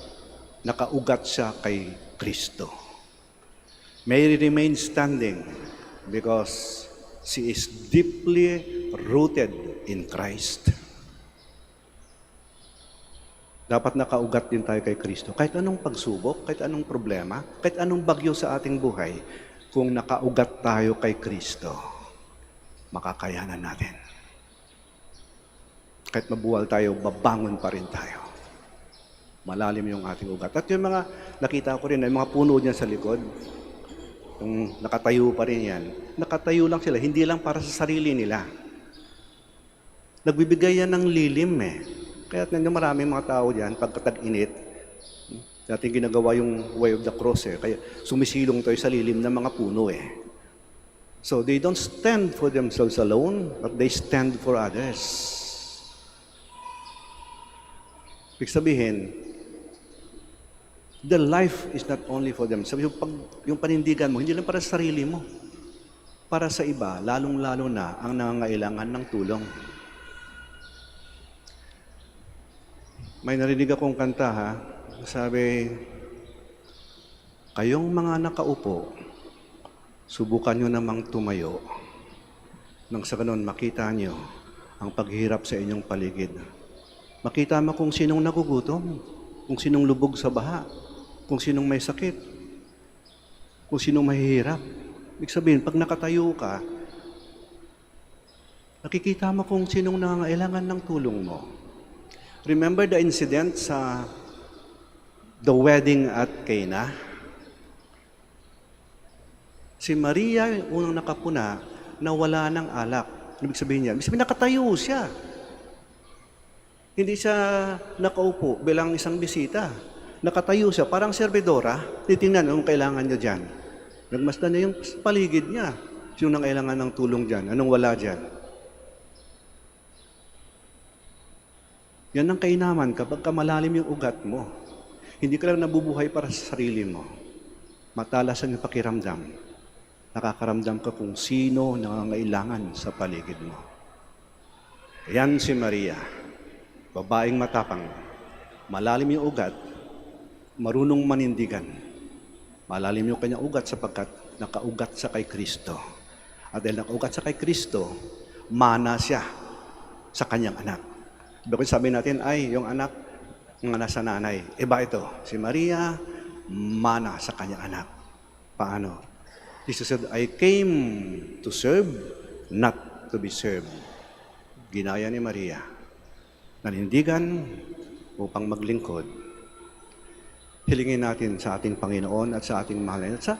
nakaugat siya kay Kristo. Mary remains standing because she is deeply rooted in Christ. Dapat nakaugat din tayo kay Kristo. Kahit anong pagsubok, kahit anong problema, kahit anong bagyo sa ating buhay, kung nakaugat tayo kay Kristo, makakayanan natin. Kahit mabuwal tayo, babangon pa rin tayo. Malalim yung ating ugat. At yung mga nakita ko rin, yung mga puno dyan sa likod, yung nakatayo pa rin yan, nakatayo lang sila, hindi lang para sa sarili nila. Nagbibigay yan ng lilim Kaya nandiyan maraming mga tao diyan, pagkatag-init, natin ginagawa yung way of the cross Kaya sumisilong tayo sa lilim ng mga puno So they don't stand for themselves alone, but they stand for others. Ibig sabihin, the life is not only for them. Sabi yung panindigan mo, hindi lang para sa sarili mo. Para sa iba, lalong-lalo na ang nangangailangan ng tulong. May narinig akong kanta sabi, kayong mga nakaupo, subukan nyo namang tumayo. Nang sa ganun, makita nyo ang paghihirap sa inyong paligid. Makita mo kung sinong nagugutom, kung sinong lubog sa baha, kung sinong may sakit, kung sinong mahihirap. Ibig sabihin, pag nakatayo ka, nakikita mo kung sinong nangangailangan ng tulong mo. Remember the incident sa the wedding at Cana? Si Maria, unang nakapuna, na wala ng alak. Ibig sabihin nakatayo siya. Hindi siya nakaupo bilang isang bisita. Nakatayo siya, parang serbidora. Titingnan anong kailangan niya dyan. Nagmasdan niya yung paligid niya. Sino nang kailangan ng tulong dyan? Anong wala dyan? Yan ang kainaman kapag malalim yung ugat mo. Hindi ka lang nabubuhay para sa sarili mo. Matalasan yung pakiramdam. Nakakaramdam ka kung sino nangangailangan sa paligid mo. Yan si Maria. Babaeng matapang. Malalim yung ugat. Marunong manindigan. Malalim yung kanyang ugat sapagkat nakaugat sa kay Kristo. At dahil nakaugat sa kay Kristo, mana siya sa kanyang anak. Bakit sabi natin, ay, yung anak ng nasa nanay. Iba ito, si Maria, mana sa kanyang anak. Paano? Jesus said, I came to serve, not to be served. Ginaya ni Maria. Nanindigan upang maglingkod. Hilingin natin sa ating Panginoon at sa ating mahal at sa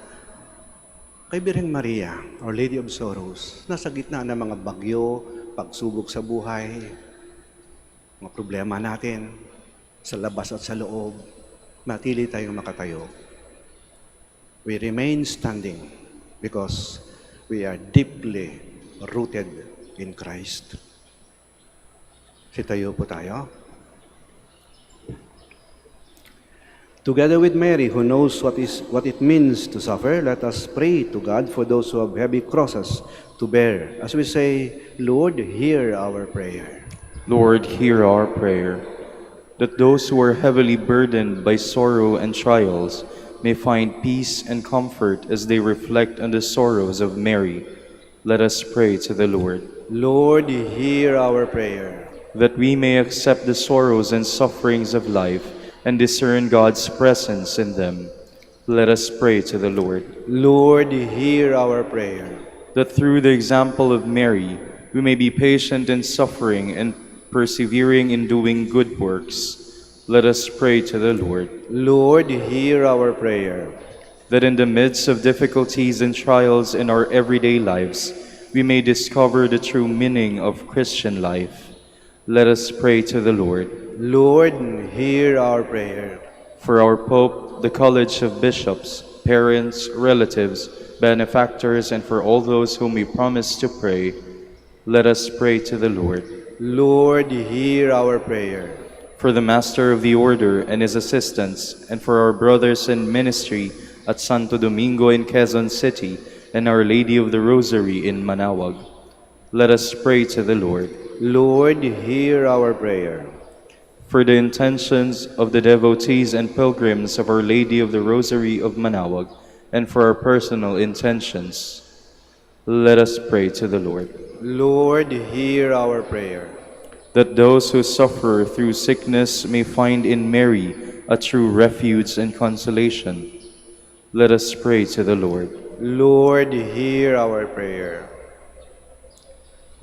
kay Birheng Maria, Our Lady of Sorrows, nasa gitna ng mga bagyo, pagsubok sa buhay, mga problema natin, sa labas at sa loob, matili tayong makatayo. We remain standing because we are deeply rooted in Christ. Sitayo po tayo. Together with Mary, who knows what it means to suffer, let us pray to God for those who have heavy crosses to bear. As we say, Lord, hear our prayer. Lord, hear our prayer, that those who are heavily burdened by sorrow and trials may find peace and comfort as they reflect on the sorrows of Mary. Let us pray to the Lord. Lord, hear our prayer. That we may accept the sorrows and sufferings of life and discern God's presence in them. Let us pray to the Lord. Lord, hear our prayer. That through the example of Mary, we may be patient in suffering and persevering in doing good works. Let us pray to the Lord. Lord, hear our prayer. That in the midst of difficulties and trials in our everyday lives, we may discover the true meaning of Christian life. Let us pray to the Lord. Lord, hear our prayer. For our Pope, the College of Bishops, parents, relatives, benefactors, and for all those whom we promise to pray, let us pray to the Lord. Lord, hear our prayer. For the Master of the Order and his assistants, and for our brothers in ministry at Santo Domingo in Quezon City, and Our Lady of the Rosary in Manaoag, let us pray to the Lord. Lord, hear our prayer. For the intentions of the devotees and pilgrims of Our Lady of the Rosary of Manaoag, and for our personal intentions, let us pray to the Lord. Lord, hear our prayer. That those who suffer through sickness may find in Mary a true refuge and consolation, let us pray to the Lord. Lord, hear our prayer.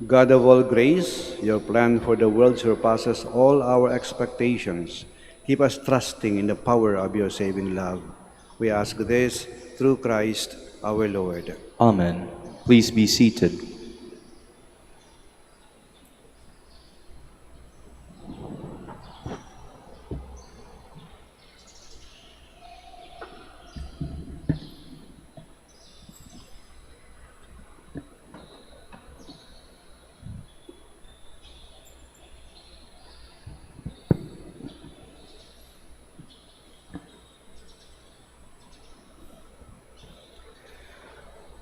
God of all grace, your plan for the world surpasses all our expectations. Keep us trusting in the power of your saving love. We ask this through Christ our Lord. Amen. Please be seated.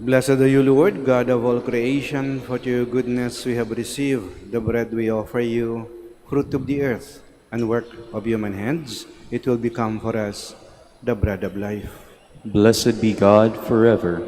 Blessed are you, Lord, God of all creation, for to your goodness we have received the bread we offer you, fruit of the earth and work of human hands. It will become for us the bread of life. Blessed be God forever.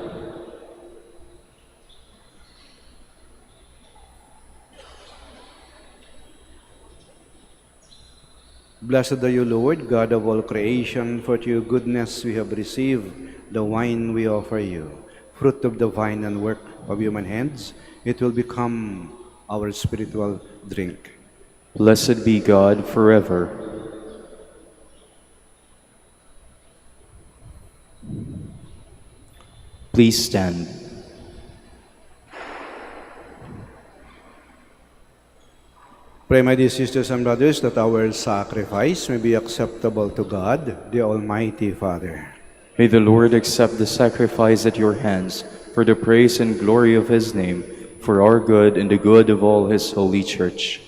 Blessed are you, Lord, God of all creation, for to your goodness we have received the wine we offer you, fruit of the vine and work of human hands. It will become our spiritual drink. Blessed be God forever. Please stand. Pray, my dear sisters and brothers, that our sacrifice may be acceptable to God, the Almighty Father. May the Lord accept the sacrifice at your hands for the praise and glory of his name, for our good and the good of all his holy church.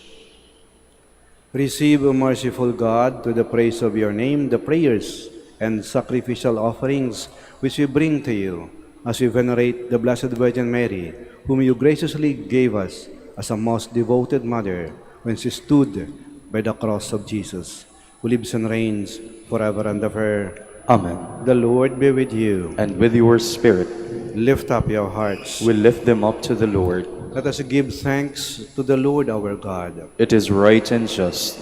Receive, O merciful God, to the praise of your name, the prayers and sacrificial offerings which we bring to you as we venerate the Blessed Virgin Mary, whom you graciously gave us as a most devoted mother when she stood by the cross of Jesus, who lives and reigns forever and ever. Amen. The Lord be with you. And with your spirit, Lift up your hearts. we lift them up to the Lord. Let us give thanks to the Lord our God. It is right and just.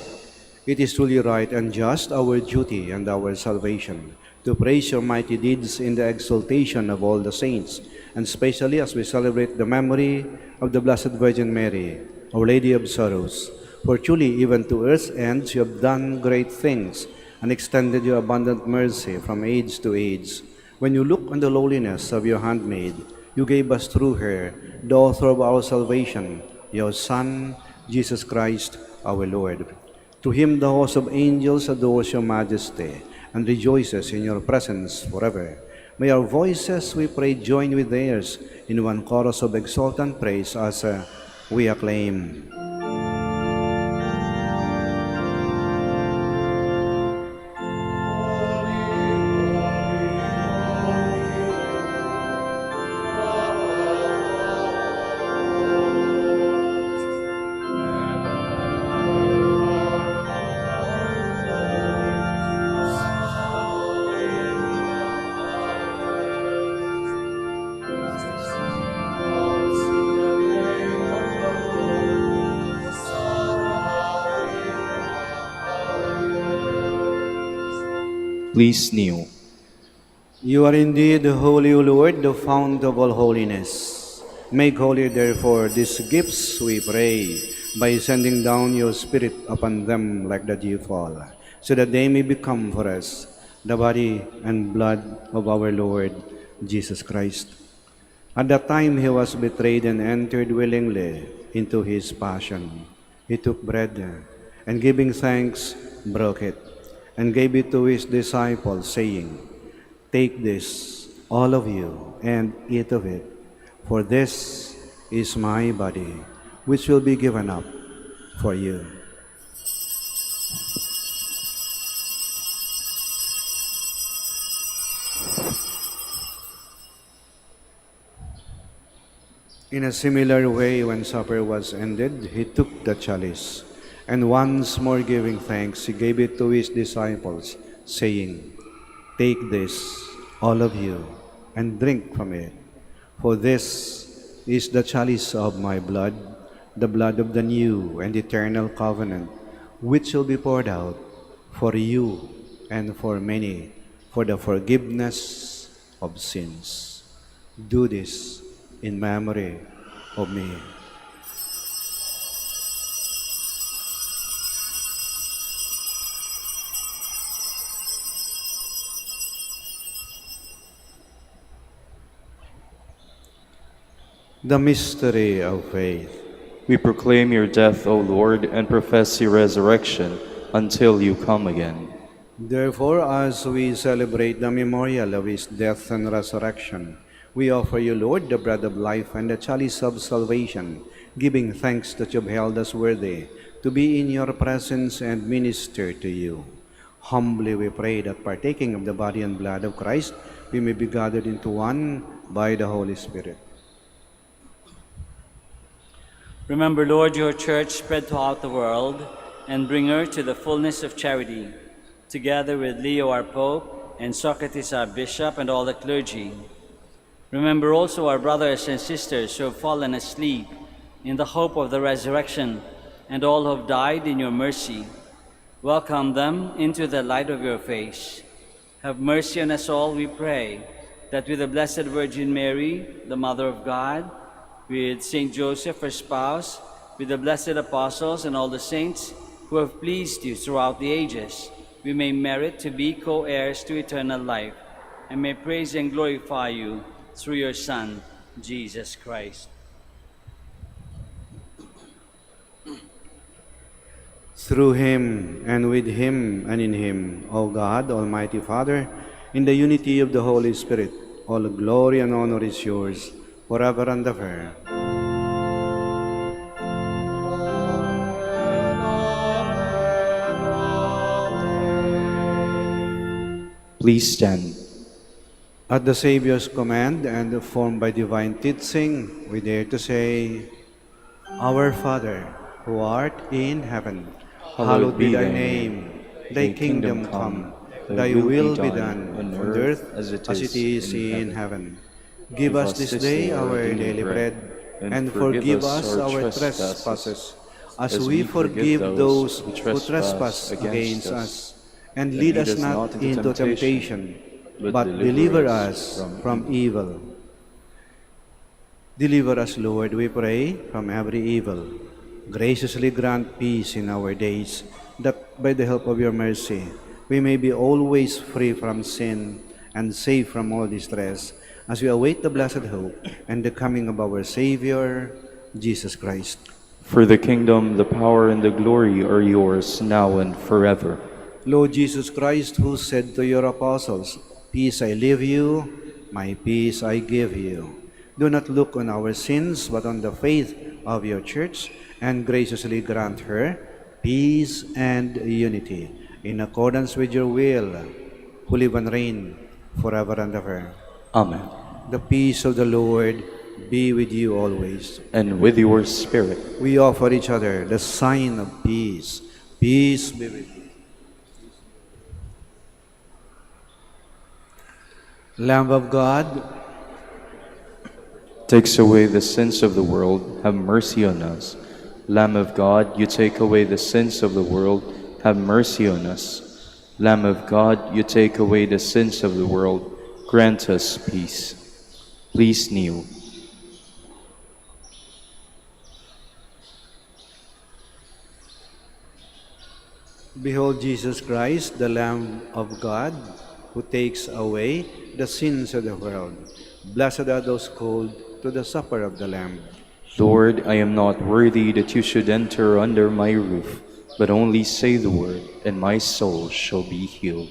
It is truly right and just, our duty and our salvation, to praise your mighty deeds in the exaltation of all the saints, and especially as we celebrate the memory of the Blessed Virgin Mary, Our Lady of Sorrows. For truly, even to earth's ends, you have done great things, and extended your abundant mercy from age to age. When you look on the lowliness of your handmaid, you gave us through her the author of our salvation, your Son, Jesus Christ, our Lord. To him the host of angels adores your majesty and rejoices in your presence forever. May our voices, we pray, join with theirs in one chorus of exultant praise as we acclaim. Please kneel. You are indeed holy, O Lord, the fount of all holiness. Make holy, therefore, these gifts, we pray, by sending down your Spirit upon them like the dew fall, so that they may become for us the body and blood of our Lord Jesus Christ. At the time he was betrayed and entered willingly into his passion, he took bread, and giving thanks, broke it, and gave it to his disciples, saying, "Take this, all of you, and eat of it, for this is my body, which will be given up for you." In a similar way, when supper was ended, he took the chalice, and once more giving thanks, he gave it to his disciples, saying, "Take this, all of you, and drink from it, for this is the chalice of my blood, the blood of the new and eternal covenant, which will be poured out for you and for many for the forgiveness of sins. Do this in memory of me." The mystery of faith. We proclaim your death, O Lord, and profess your resurrection until you come again. Therefore, as we celebrate the memorial of his death and resurrection, we offer you, Lord, the bread of life and the chalice of salvation, giving thanks that you have held us worthy to be in your presence and minister to you. Humbly we pray that partaking of the body and blood of Christ, we may be gathered into one by the Holy Spirit. Remember, Lord, your church spread throughout the world and bring her to the fullness of charity, together with Leo our Pope and Socrates our Bishop and all the clergy. Remember also our brothers and sisters who have fallen asleep in the hope of the resurrection, and all who have died in your mercy. Welcome them into the light of your face. Have mercy on us all, we pray, that with the Blessed Virgin Mary, the Mother of God, with Saint Joseph, her spouse, with the blessed apostles and all the saints who have pleased you throughout the ages, we may merit to be co-heirs to eternal life, and may praise and glorify you through your Son, Jesus Christ. Through him, and with him, and in him, O God, Almighty Father, in the unity of the Holy Spirit, all glory and honor is yours, forever and ever. Please stand. At the Savior's command and formed by divine teaching, we dare to say, Our Father, who art in heaven, hallowed be thy name. Thy kingdom come, thy will be done on earth as it is in heaven. Give us this day our daily bread, and forgive us our trespasses, as we forgive those who trespass against us. And lead us not into temptation, but deliver us from evil. Deliver us, Lord, we pray, from every evil. Graciously grant peace in our days, that by the help of your mercy, we may be always free from sin and safe from all distress, as we await the blessed hope and the coming of our Savior, Jesus Christ. For the kingdom, the power, and the glory are yours, now and forever. Lord Jesus Christ, who said to your apostles, Peace I leave you, my peace I give you. Do not look on our sins, but on the faith of your church, and graciously grant her peace and unity, in accordance with your will, who live and reign forever and ever. Amen. The peace of the Lord be with you always. And with your spirit. We offer each other the sign of peace. Peace be with you. Lamb of God, takes away the sins of the world, have mercy on us. Lamb of God, you take away the sins of the world, have mercy on us. Lamb of God, you take away the sins of the world, grant us peace. Please kneel. behold Jesus Christ, the Lamb of God, who takes away the sins of the world. Blessed are those called to the supper of the Lamb. Lord, I am not worthy that you should enter under my roof, but only say the word, and my soul shall be healed.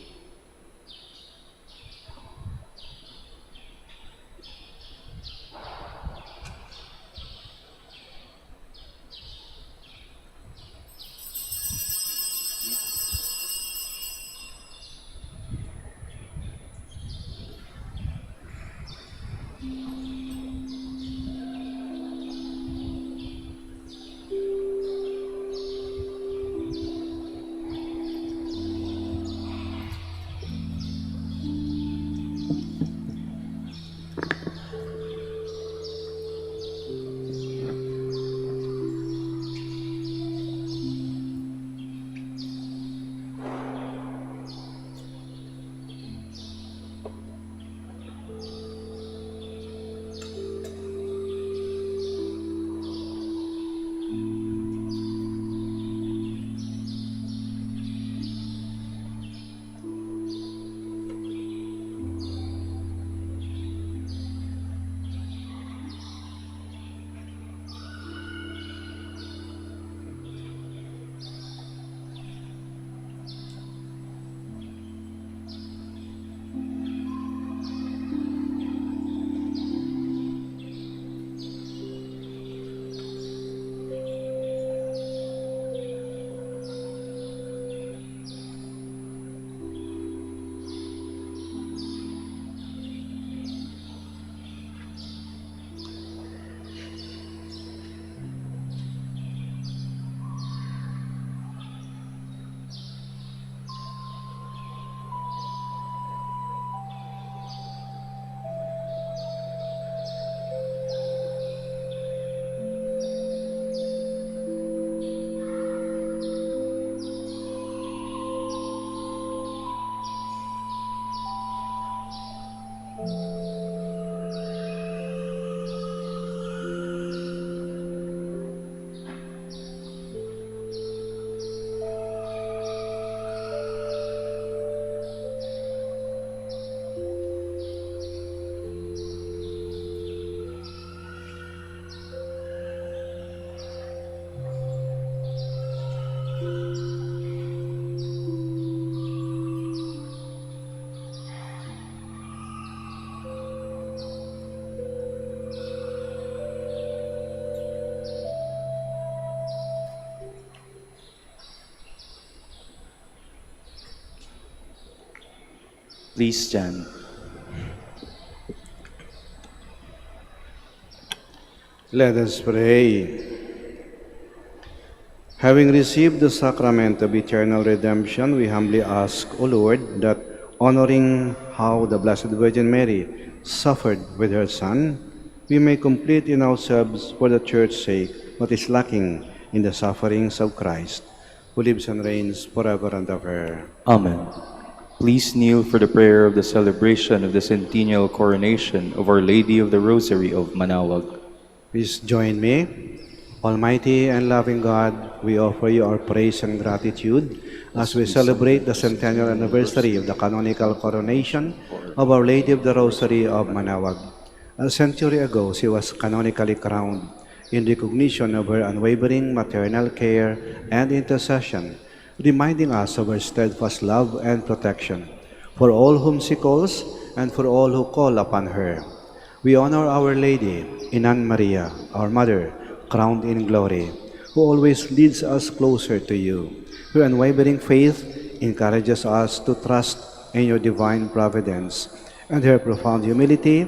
Please stand. Let us pray. Having received the sacrament of eternal redemption, we humbly ask, O Lord, that honoring how the Blessed Virgin Mary suffered with her Son, we may complete in ourselves for the Church's sake what is lacking in the sufferings of Christ, who lives and reigns forever and ever. Amen. Please kneel for the prayer of the celebration of the centennial coronation of Our Lady of the Rosary of Manaoag. Please join me. Almighty and loving God, we offer you our praise and gratitude as we celebrate the centennial anniversary of the canonical coronation of Our Lady of the Rosary of Manaoag. A century ago, she was canonically crowned in recognition of her unwavering maternal care and intercession, reminding us of her steadfast love and protection for all whom she calls and for all who call upon her. We honor Our Lady, Inan Maria, our Mother, crowned in glory, who always leads us closer to you. Her unwavering faith encourages us to trust in your divine providence, and her profound humility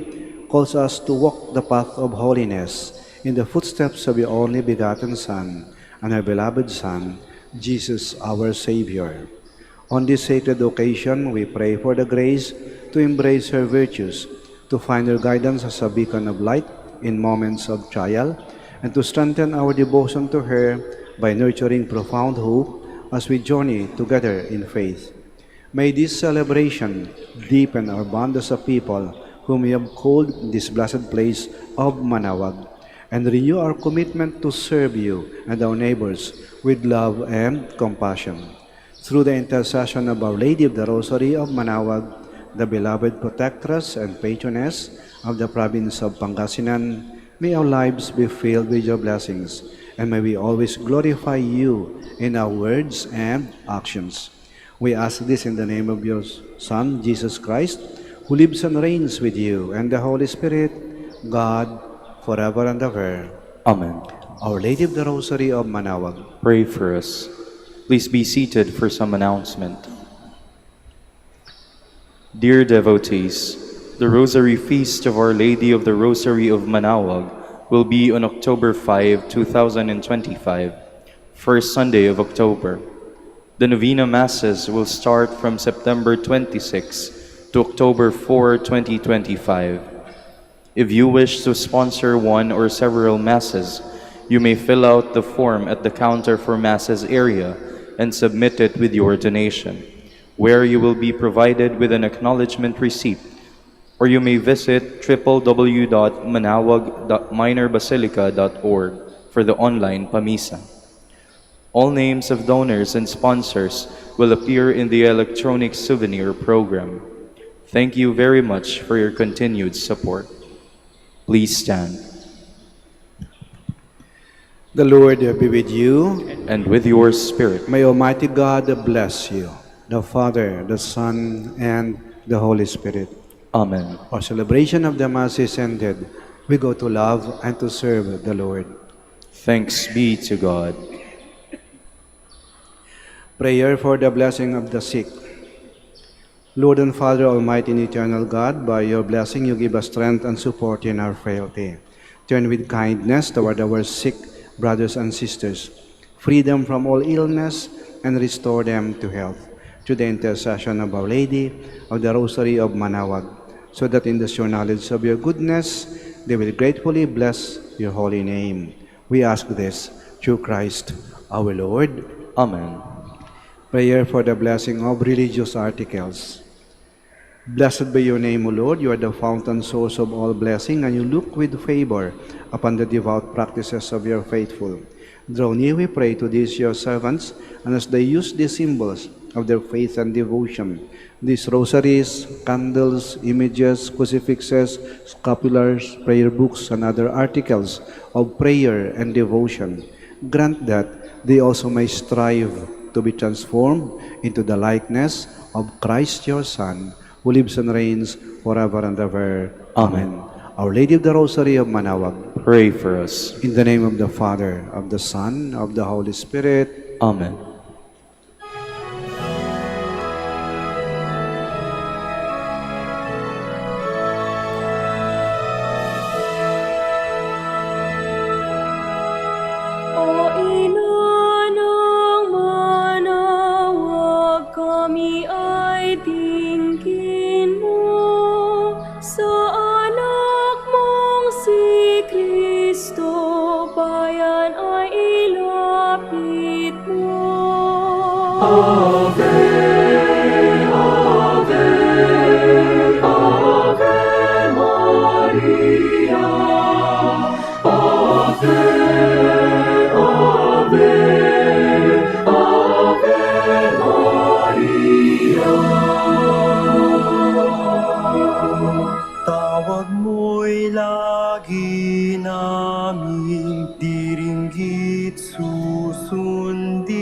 calls us to walk the path of holiness in the footsteps of your only begotten Son and her beloved Son, Jesus our Savior. On this sacred occasion, we pray for the grace to embrace her virtues, to find her guidance as a beacon of light in moments of trial, and to strengthen our devotion to her by nurturing profound hope as we journey together in faith. May this celebration deepen our bond as a people whom you have called this blessed place of Manaoag, and renew our commitment to serve you and our neighbors with love and compassion. Through the intercession of Our Lady of the Rosary of Manaoag, the beloved protectress and patroness of the province of Pangasinan, may our lives be filled with your blessings, and may we always glorify you in our words and actions. We ask this in the name of your Son, Jesus Christ, who lives and reigns with you and the Holy Spirit, God, forever and ever. Amen. Our Lady of the Rosary of Manaoag, Pray for us. Please be seated for some announcement. Dear devotees, the Rosary Feast of Our Lady of the Rosary of Manaoag will be on October 5, 2025, first Sunday of October. The Novena Masses will start from September 26 to October 4, 2025. If you wish to sponsor one or several Masses, you may fill out the form at the counter for Masses area and submit it with your donation, where you will be provided with an acknowledgement receipt, or you may visit www.manaoag.minorbasilica.org for the online Pamisa. All names of donors and sponsors will appear in the electronic souvenir program. Thank you very much for your continued support. Please stand. the Lord be with you. And with your spirit. May Almighty God bless you, the Father, the Son, and the Holy Spirit. Amen. Our celebration of the Mass is ended. We go to love and to serve the Lord. Thanks be to God. Prayer for the blessing of the sick. Lord and Father, Almighty and eternal God, by your blessing you give us strength and support in our frailty. Turn with kindness toward our sick brothers and sisters. Free them from all illness and restore them to health. Through the intercession of Our Lady of the Rosary of Manaoag, so that in the sure knowledge of your goodness, they will gratefully bless your holy name. We ask this through Christ our Lord. Amen. Prayer for the blessing of religious articles. Blessed be your name, O Lord. You are the fountain source of all blessing, and you look with favor upon the devout practices of your faithful. Draw near, we pray, to these your servants, and as they use these symbols of their faith and devotion, these rosaries, candles, images, crucifixes, scapulars, prayer books, and other articles of prayer and devotion, grant that they also may strive to be transformed into the likeness of Christ your Son, who lives and reigns forever and ever. Amen. Our Lady of the Rosary of Manaoag, Pray for us. in the name of the Father, of the Son, of the Holy Spirit. Amen. mo'y lagi naming diringgit susundin,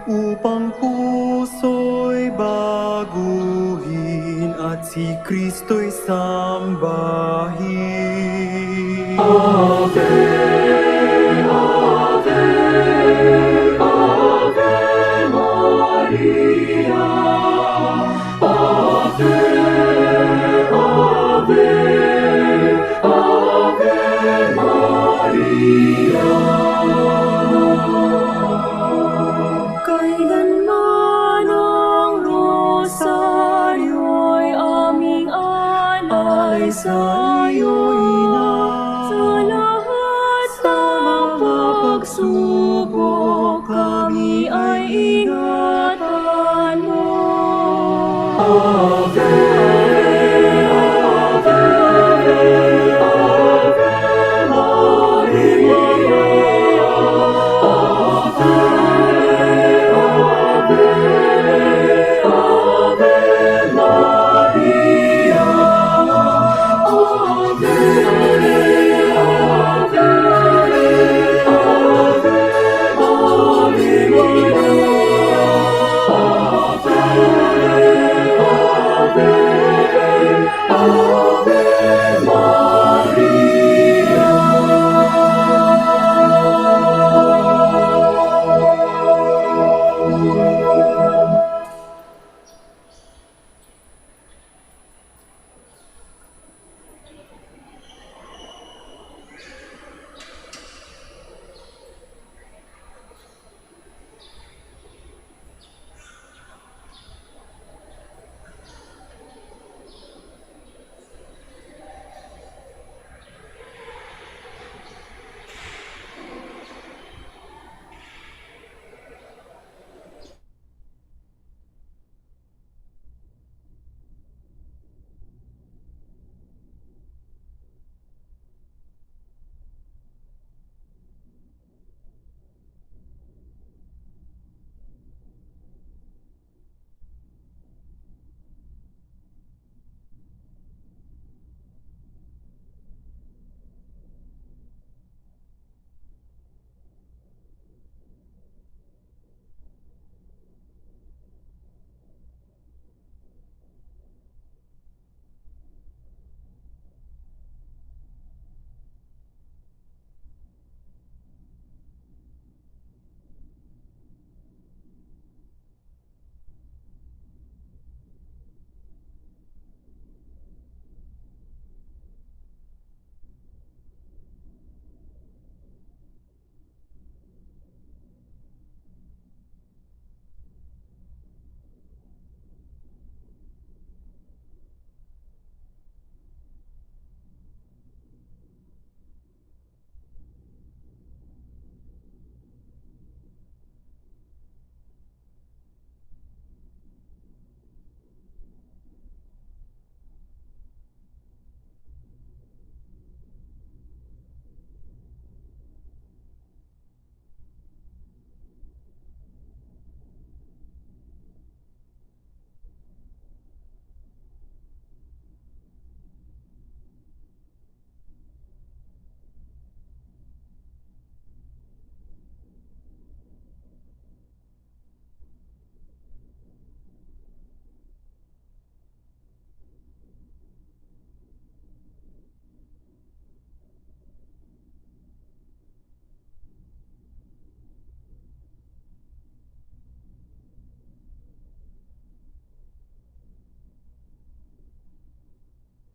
upang puso'y baguhin at si Kristo'y sambahin. Kailanman ang rosaryo'y aming alay sa iyo, Ina. Sa lahat ng pagsubok kami ay